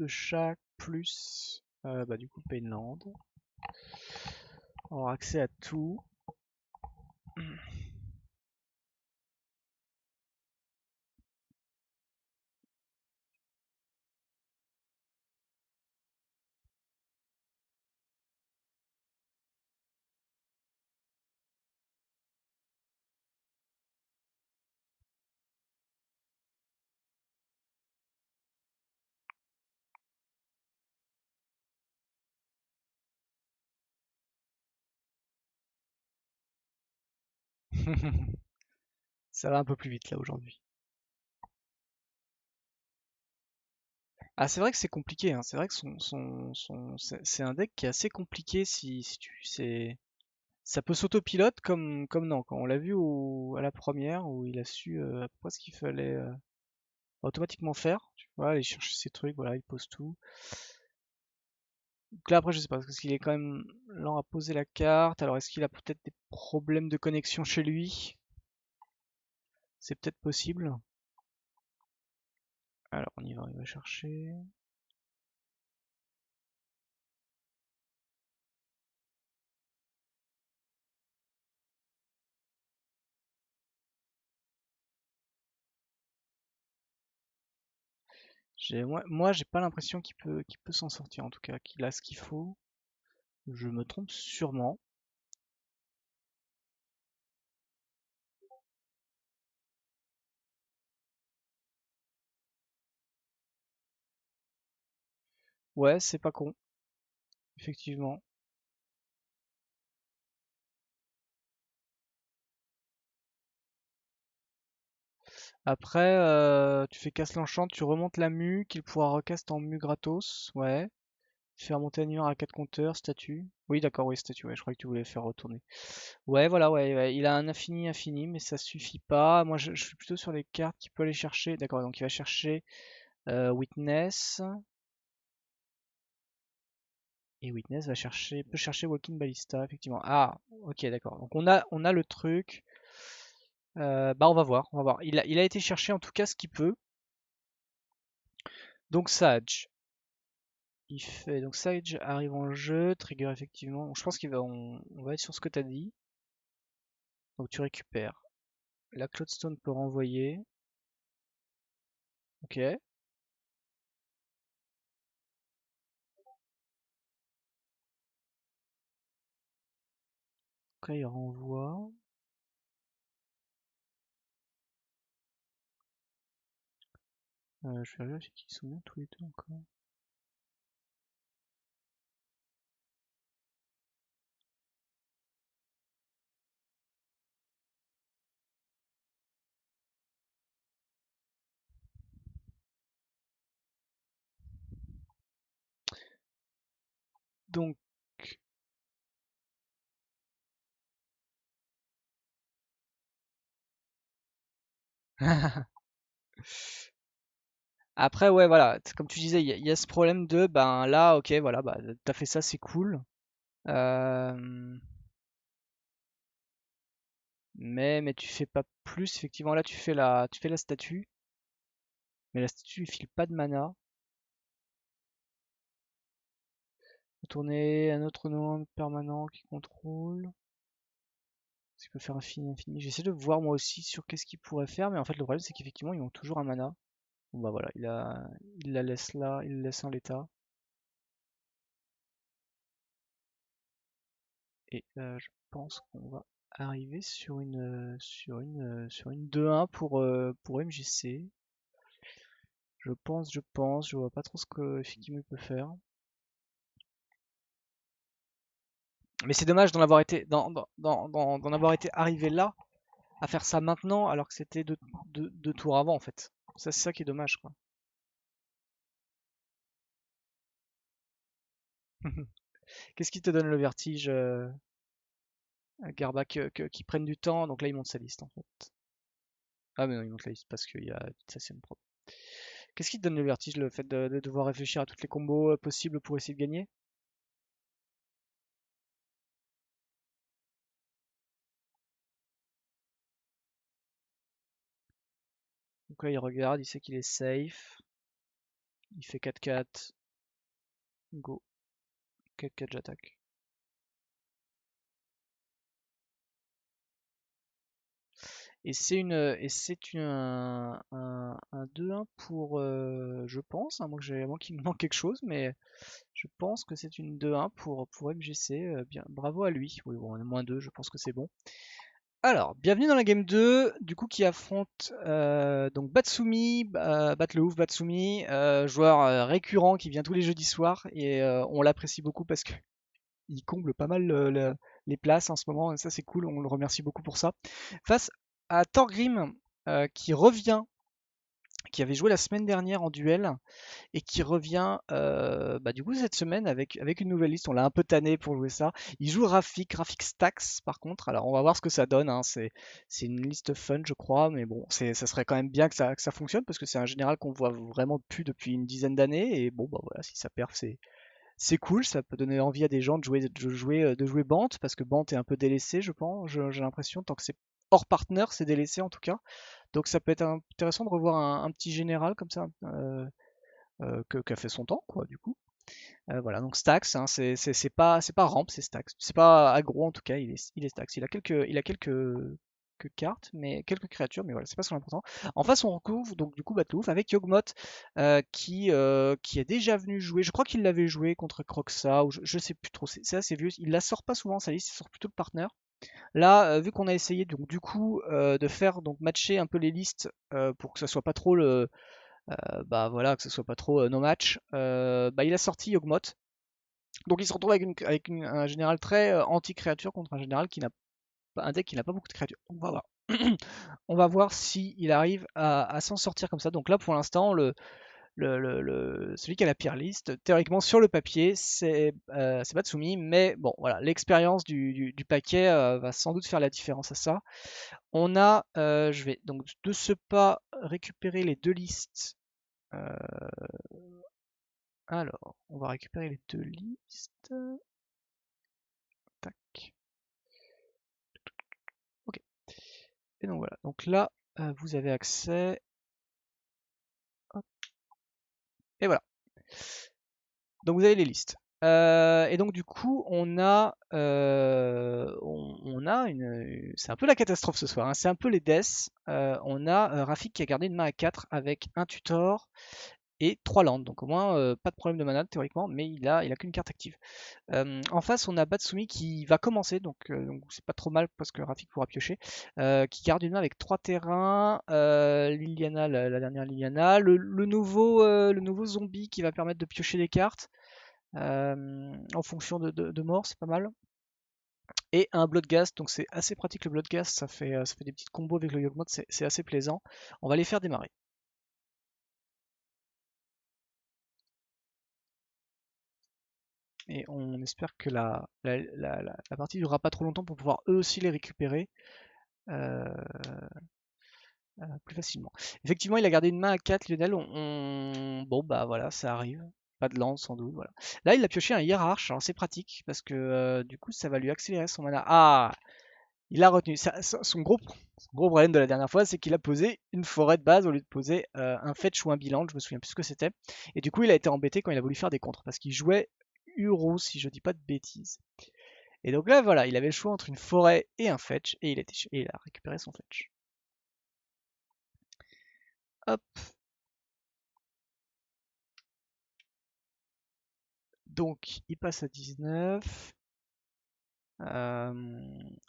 de chaque, plus bah, du coup Painland. On aura accès à tout. Ça va un peu plus vite là aujourd'hui. Ah, c'est vrai que c'est compliqué, hein. C'est vrai que c'est un deck qui est assez compliqué si tu c'est ça peut s'autopilote comme non. Quand on l'a vu à la première où il a su à peu près ce qu'il fallait automatiquement faire. Tu vois, aller chercher ses trucs, voilà, il pose tout. Donc là après je sais pas, parce qu'il est quand même lent à poser la carte. Alors est-ce qu'il a peut-être des problèmes de connexion chez lui? C'est peut-être possible. Alors on va chercher. Moi j'ai pas l'impression qu'il peut s'en sortir en tout cas, qu'il a ce qu'il faut. Je me trompe sûrement. Ouais, c'est pas con, effectivement. Après, tu fais casse l'enchant, tu remontes la mue, qu'il pourra recast en mue gratos. Ouais. Faire monter un à 4 compteurs, statut. Oui, d'accord, oui, statut, ouais, je crois que tu voulais faire retourner. Ouais, voilà, ouais. Il a un infini, mais ça suffit pas. Moi, je suis plutôt sur les cartes qu'il peut aller chercher. D'accord, donc il va chercher Witness. Et Witness peut chercher Walking Ballista, effectivement. Ah, ok, d'accord. Donc on a le truc. Bah on va voir, on va voir. Il a été chercher en tout cas ce qu'il peut. Donc Sage. Donc Sage arrive en jeu, trigger effectivement. Je pense on va être sur ce que tu as dit. Donc tu récupères. La Cloudstone peut renvoyer. Ok. Donc là il renvoie. Je vais vérifier qu'ils sont bien tous les deux encore. Donc, après, ouais, voilà, comme tu disais, il y a ce problème de, ben là, ok, voilà, bah, t'as fait ça, c'est cool. Euh, mais tu fais pas plus, effectivement, là, tu fais la statue, mais la statue, il file pas de mana. Tourner un autre nom permanent qui contrôle. Est-ce qu'il peut faire infini, infini? J'essaie de voir moi aussi sur qu'est-ce qu'il pourrait faire, mais en fait, le problème, c'est qu'effectivement, ils ont toujours un mana. Bon, bah voilà, il la laisse là, il la laisse en l'état. Et je pense qu'on va arriver sur une 2-1 pour MJC. Je vois pas trop ce que effectivement il peut faire. Mais c'est dommage d'en avoir été arrivé là, à faire ça maintenant, alors que c'était deux tours avant en fait. Ça, c'est ça qui est dommage, quoi. Qu'est-ce qui te donne le vertige, Garba, qui prennent du temps? Donc là, il monte sa liste en fait. Ah, mais non, il monte la liste parce qu'il y a ça, c'est une prod. Qu'est-ce qui te donne le vertige, le fait de devoir réfléchir à toutes les combos possibles pour essayer de gagner? Donc là, il regarde, il sait qu'il est safe. Il fait 4-4. Go. 4-4, j'attaque. Et c'est un 2-1 pour, je pense, à moins qu'il me manque quelque chose, mais je pense que c'est une 2-1 pour MGC. Bien, bravo à lui. Oui, bon, on est -2, je pense que c'est bon. Alors, bienvenue dans la game 2, du coup, qui affronte donc Batsumi, Batleouf Batsumi, joueur récurrent qui vient tous les jeudis soirs, et on l'apprécie beaucoup parce que il comble pas mal les places en ce moment, et ça c'est cool, on le remercie beaucoup pour ça. Face à Thorgrim, qui revient, qui avait joué la semaine dernière en duel, et qui revient bah, du coup cette semaine avec une nouvelle liste. On l'a un peu tanné pour jouer ça. Il joue Rafik Stax par contre. Alors on va voir ce que ça donne, hein. C'est une liste fun, je crois, mais bon, ça serait quand même bien que ça fonctionne parce que c'est un général qu'on voit vraiment plus depuis une dizaine d'années. Et bon, bah voilà, si ça perf, c'est cool, ça peut donner envie à des gens de jouer Bant, parce que Bant est un peu délaissé, je pense, j'ai l'impression, tant que c'est hors partner, c'est délaissé en tout cas. Donc ça peut être intéressant de revoir un petit général comme ça, qui a fait son temps, quoi, du coup. Voilà, donc Stax, hein, c'est pas ramp, c'est Stax. C'est pas aggro en tout cas, il est Stax. Il a quelques cartes, mais quelques créatures, mais voilà, c'est pas son important. En face, on recouvre donc du coup Batlouf avec Yogmoth, qui est déjà venu jouer. Je crois qu'il l'avait joué contre Croxa, ou je sais plus trop. C'est assez vieux. Il la sort pas souvent sa liste, il sort plutôt le partner. Là, vu qu'on a essayé donc du coup de faire donc matcher un peu les listes pour que ça soit pas trop bah voilà, que ce soit pas trop no match, bah il a sorti Yogmoth. Donc il se retrouve un général très anti-créature contre un général qui n'a pas un deck qui n'a pas beaucoup de créatures. On va voir. On va voir s'il arrive à s'en sortir comme ça. Donc là pour l'instant, celui qui a la pire liste, théoriquement sur le papier, c'est Batsumi, mais bon voilà, l'expérience du paquet va sans doute faire la différence à ça. On a, je vais donc de ce pas récupérer les deux listes. Euh, Alors, on va récupérer les deux listes. Tac. Ok. Et donc voilà. Donc là, vous avez accès. Hop. Et voilà. Donc vous avez les listes. Et donc du coup, on a c'est un peu la catastrophe ce soir, hein. C'est un peu les deaths. On a Rafik qui a gardé une main à 4 avec un tutor et 3 landes. Donc au moins, pas de problème de mana théoriquement, mais il a qu'une carte active. En face, on a Batsumi qui va commencer, donc c'est pas trop mal parce que Rafik pourra piocher, qui garde une main avec 3 terrains, Liliana, la dernière Liliana, le nouveau zombie qui va permettre de piocher des cartes en fonction de mort, c'est pas mal. Et un Bloodghast, donc c'est assez pratique le Bloodghast, ça fait des petites combos avec le Yogmoth, c'est assez plaisant. On va les faire démarrer. Et on espère que la partie durera pas trop longtemps pour pouvoir eux aussi les récupérer euh, plus facilement. Effectivement, il a gardé une main à 4, Lionel. Bon, bah voilà, ça arrive. Pas de lance sans doute. Voilà. Là, il a pioché un hiérarche. Alors, c'est pratique parce que du coup, ça va lui accélérer son mana. Ah, il a retenu. Son gros problème de la dernière fois, c'est qu'il a posé une forêt de base au lieu de poser un fetch ou un bilan. Je me souviens plus ce que c'était. Et du coup, il a été embêté quand il a voulu faire des contres parce qu'il jouait Uro, si je dis pas de bêtises. Et donc là, voilà, il avait le choix entre une forêt et un fetch et il a récupéré son fetch. Hop. Donc, il passe à 19.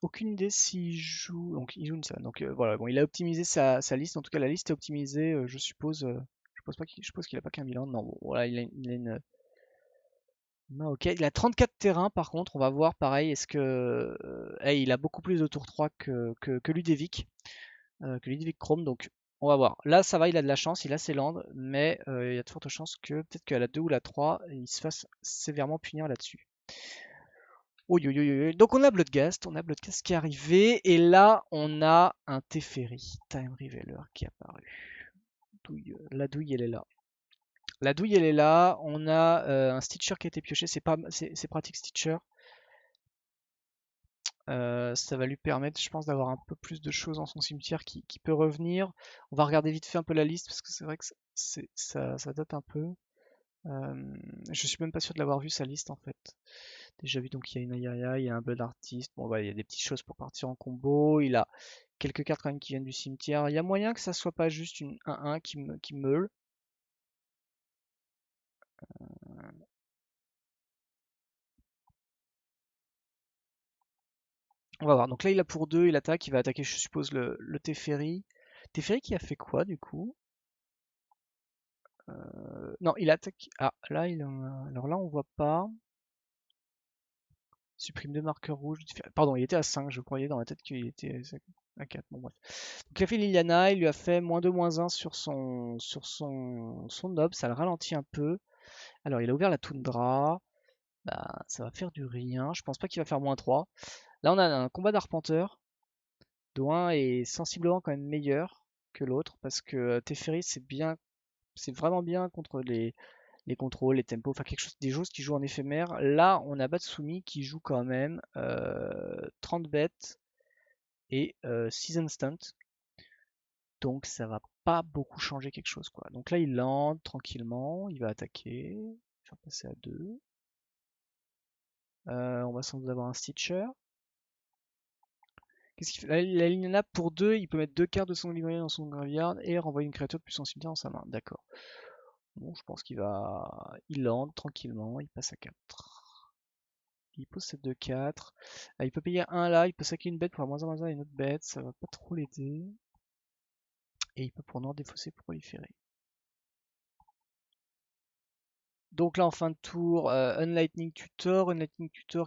Aucune idée s'il joue. Donc, il joue une seule. Donc, voilà, bon, il a optimisé sa liste. En tout cas, la liste est optimisée, je suppose. Je suppose qu'il a pas qu'un bilan. Non, bon, voilà, il a une. Non, ok, il a 34 terrains par contre. On va voir pareil. Est-ce que. Il a beaucoup plus de tour 3 que Ludovic. Que Ludovic Chrome. Donc, on va voir. Là, ça va, il a de la chance. Il a ses landes. Mais il y a de fortes chances que peut-être qu'à la 2 ou la 3, il se fasse sévèrement punir là-dessus. Donc on a Bloodghast qui est arrivé, et là on a un Teferi, Time Revealer qui est apparu. La douille elle est là. La douille elle est là, on a un Stitcher qui a été pioché, c'est pratique Stitcher. Ça va lui permettre, je pense, d'avoir un peu plus de choses dans son cimetière qui peut revenir. On va regarder vite fait un peu la liste parce que c'est vrai que ça date un peu. Je suis même pas sûr de l'avoir vu sa liste en fait. Déjà vu, donc il y a une Ayaria, il y a un Blood Artist, bon bah il y a des petites choses pour partir en combo, il a quelques cartes quand même qui viennent du cimetière. Il y a moyen que ça soit pas juste une 1-1 qui meule. On va voir. Donc là il a pour 2, il attaque, il va attaquer je suppose le Teferi. Teferi qui a fait quoi du coup? Non, il attaque. Ah là alors là on voit pas. Supprime 2 marqueurs rouges. Pardon, il était à 5, je croyais dans la tête qu'il était à 4. Bon, bref. Donc il a fait Liliana, il lui a fait -2, -1 sur son nob, ça le ralentit un peu. Alors il a ouvert la toundra, bah, ça va faire du rien. Je pense pas qu'il va faire -3. Là on a un combat d'arpenteur, dont un est sensiblement quand même meilleur que l'autre, parce que Teferi c'est vraiment bien contre les contrôles, les tempos, enfin des choses qui jouent en éphémère. Là, on a Batsumi qui joue quand même 30 bêtes et 6 instant. Donc ça va pas beaucoup changer quelque chose quoi. Donc là il lande tranquillement, il va attaquer, faire passer à 2. On va sans doute avoir un Stitcher. Qu'est-ce qu'il fait? La ligne là pour 2, il peut mettre 2 cartes de son livret dans son graveyard et renvoyer une créature depuis son cimetière dans sa main. D'accord. Bon, je pense Il lande tranquillement, il passe à 4. Il possède 2-4. Il peut payer un là, il peut saquer une bête pour avoir moins 1 et une autre bête, ça va pas trop l'aider. Et il peut pour noir défausser pour proliférer. Donc là en fin de tour, Unlightning Tutor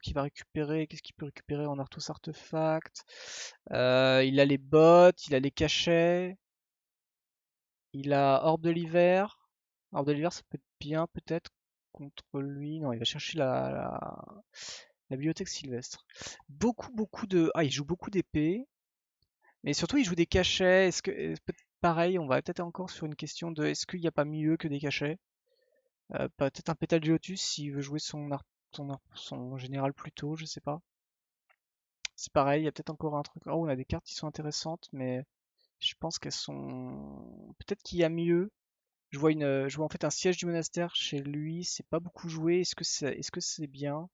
qui va récupérer, qu'est-ce qu'il peut récupérer en Arthos Artefact? Il a les bottes, il a les cachets, il a Orbe de l'hiver. Orbe de l'hiver ça peut être bien peut-être contre lui. Non, il va chercher la bibliothèque sylvestre. Beaucoup de. Ah, il joue beaucoup d'épées. Mais surtout il joue des cachets. Pareil, on va peut-être encore sur une question de est-ce qu'il n'y a pas mieux que des cachets? Peut-être un pétale de lotus s'il veut jouer son général plus tôt, je sais pas. C'est pareil, il y a peut-être encore un truc. Oh, on a des cartes qui sont intéressantes, mais je pense qu'elles sont. Peut-être qu'il y a mieux. Je vois en fait un siège du monastère chez lui, c'est pas beaucoup joué. Est-ce que c'est bien?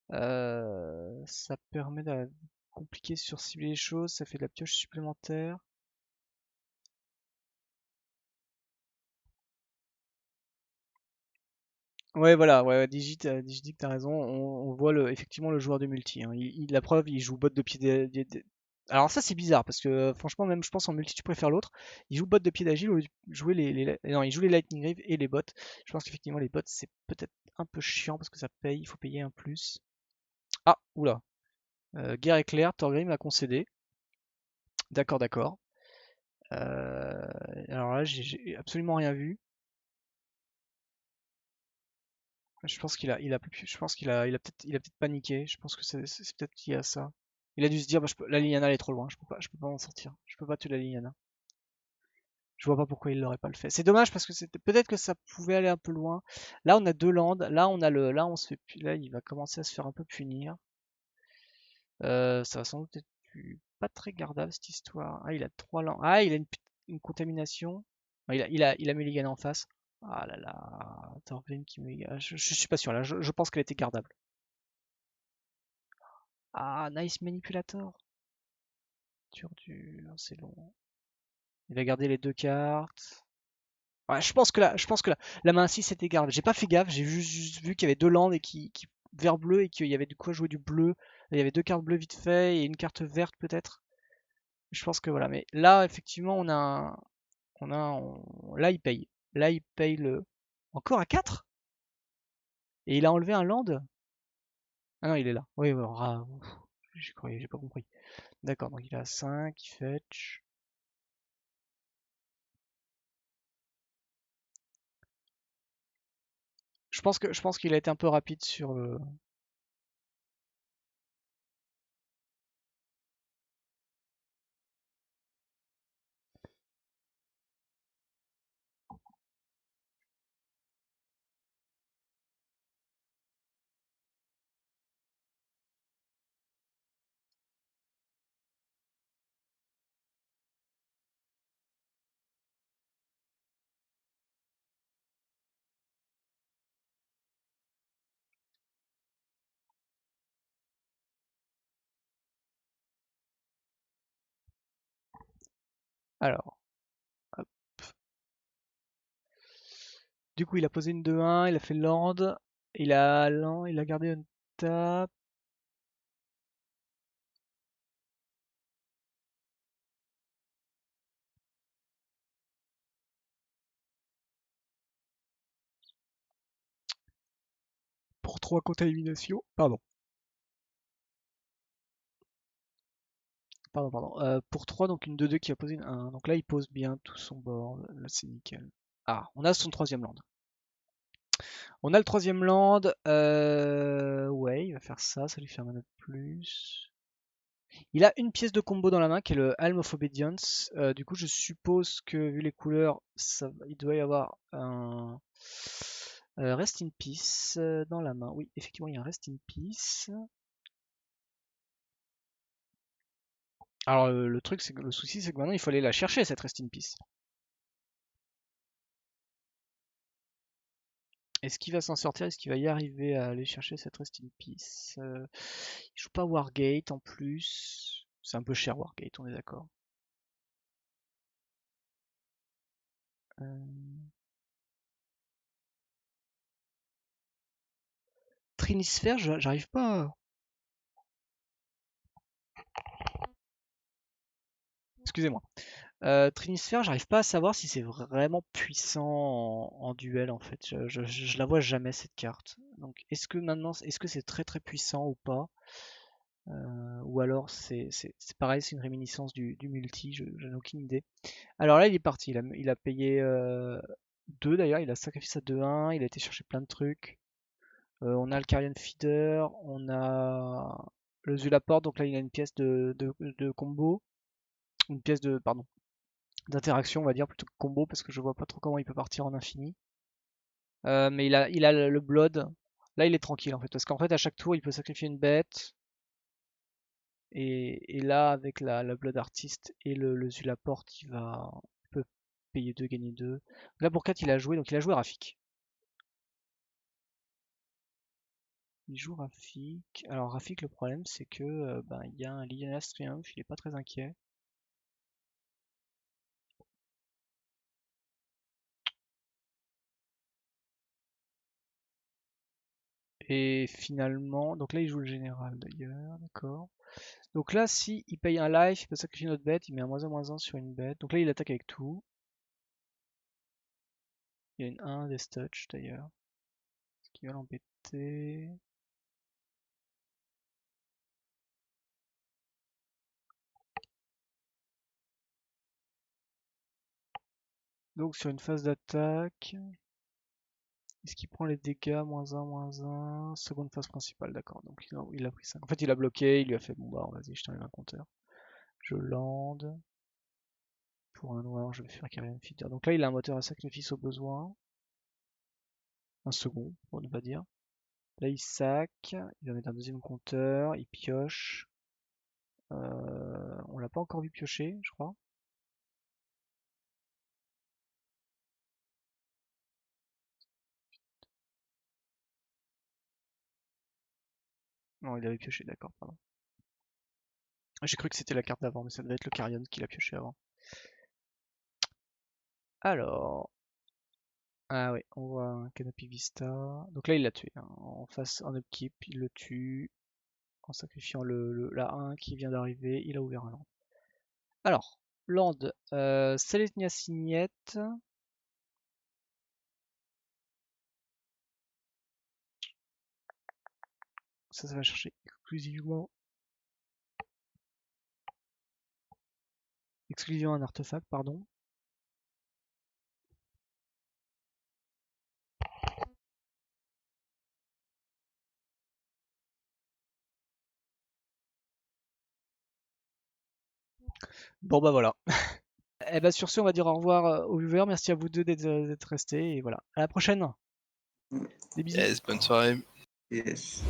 Ça permet de compliquer sur cibler les choses, ça fait de la pioche supplémentaire. Ouais, voilà, ouais, ouais, Digit, t'as raison. On voit effectivement le joueur de multi, hein. La preuve, il joue bot de pied Alors ça, c'est bizarre parce que franchement, même je pense en multi, tu préfères l'autre. Il joue bot de pied d'agile au lieu de jouer non, il joue les Lightning Reave et les bots. Je pense qu'effectivement, les bots, c'est peut-être un peu chiant parce que ça paye, il faut payer un plus. Ah, oula. Guerre éclair, Thorgrim a concédé. D'accord, d'accord. Euh, alors là, j'ai absolument rien vu. Je pense il a peut-être paniqué. Je pense que c'est peut-être lié à ça. Il a dû se dire, bah, la Liliana elle est trop loin, je peux pas m'en sortir. Je peux pas tuer la Liliana. Je vois pas pourquoi il l'aurait pas le fait. C'est dommage parce que c'était peut-être que ça pouvait aller un peu loin. Là, on a deux landes. Là, on se fait, là, il va commencer à se faire un peu punir. Ça va sans doute être pas très gardable cette histoire. Ah, il a trois landes. Ah, il a une contamination. Ah, il a Mulligan en face. Ah là là, Thorgrim qui Mulligan. Je suis pas sûr là. Je pense qu'elle était gardable. Ah, nice manipulator. Dur, c'est long. Il va garder les deux cartes. Ouais, je pense que la main 6 était garde. J'ai pas fait gaffe, j'ai juste vu qu'il y avait deux landes et vert bleu et qu'il y avait du quoi jouer du bleu. Il y avait deux cartes bleues vite fait et une carte verte peut-être. Je pense que voilà. Mais là, effectivement, là il paye. Là il paye le. Encore à 4. Et il a enlevé un land. Ah non, il est là. Oui, oui, j'ai pas compris. D'accord, donc il est à 5, il fetch. Je pense qu'il a été un peu rapide sur le. Alors, hop. Du coup, il a posé une 2-1, il a fait land, il a gardé une tap. Pour 3 contaminations. Pardon. Pour 3, donc une 2-2 qui a posé une 1. Donc là, il pose bien tout son board. Là, c'est nickel. Ah, on a son troisième land. On a le troisième land. Ouais, il va faire ça, ça lui fait un mana de plus. Il a une pièce de combo dans la main qui est le Helm of Obedience. Du coup, je suppose que vu les couleurs, il doit y avoir un Rest in Peace dans la main. Oui, effectivement, il y a un Rest in Peace. Alors, le truc, c'est que le souci, c'est que maintenant, il faut aller la chercher, cette Rest in Peace. Est-ce qu'il va s'en sortir? Est-ce qu'il va y arriver à aller chercher cette Rest in Peace? Il joue pas Wargate en plus. C'est un peu cher Wargate, on est d'accord. Euh, Trinisphere, j'arrive pas. Excusez-moi. Trinisphere, j'arrive pas à savoir si c'est vraiment puissant en duel en fait. Je la vois jamais cette carte. Donc est-ce que maintenant, est-ce que c'est très très puissant ou pas? Ou alors c'est pareil, c'est une réminiscence du multi, je n'ai aucune idée. Alors là, il est parti. Il a payé 2 d'ailleurs. Il a sacrifié sa 2-1. Il a été chercher plein de trucs. On a le Carrion Feeder. On a le Zulaport. Donc là, il a une pièce de combo. Une pièce de, pardon, d'interaction, on va dire, plutôt que combo, parce que je vois pas trop comment il peut partir en infini. Mais il a le Blood. Là, il est tranquille en fait. Parce qu'en fait, à chaque tour, il peut sacrifier une bête. Et là, avec la Blood Artist et le Zulaport, il peut payer 2, gagner 2. Là, pour 4, il a joué. Donc, il a joué Rafik. Il joue Rafik. Alors Rafik, le problème c'est que ben, il y a un Lilianas Triumph, il est pas très inquiet. Et finalement, donc là il joue le général d'ailleurs, d'accord. Donc là, si il paye un life, il peut sacrifier notre bête, il met un -1/-1 sur une bête. Donc là il attaque avec tout. Il y a une 1 des touch d'ailleurs. Ce qui va l'embêter. Donc sur une phase d'attaque, est-ce qu'il prend les dégâts -1/-1, seconde phase principale, d'accord. Donc il a pris 5. En fait il a bloqué, il lui a fait bon bah vas-y je t'enlève un compteur. Je land. Pour un noir, je vais faire Carrion Feeder. Donc là il a un moteur à sacrifice au besoin. Un second, pour ne pas dire. Là il sac, il va mettre un deuxième compteur, il pioche. On l'a pas encore vu piocher, je crois. Non, il avait pioché, d'accord, pardon. J'ai cru que c'était la carte d'avant, mais ça devait être le Carrion qui l'a pioché avant. Alors. Ah oui, on voit un Canopy Vista. Donc là, il l'a tué, hein. En face, en upkeep, il le tue. En sacrifiant la 1 qui vient d'arriver, il a ouvert un land. Alors, land, Selesnya Signette. Ça va chercher exclusivement un artefact, pardon. Bon bah voilà. Et bah sur ce, on va dire au revoir aux viewers. Merci à vous deux d'être restés. Et voilà. À la prochaine. Des bisous. Yes, bonne soirée. Yes.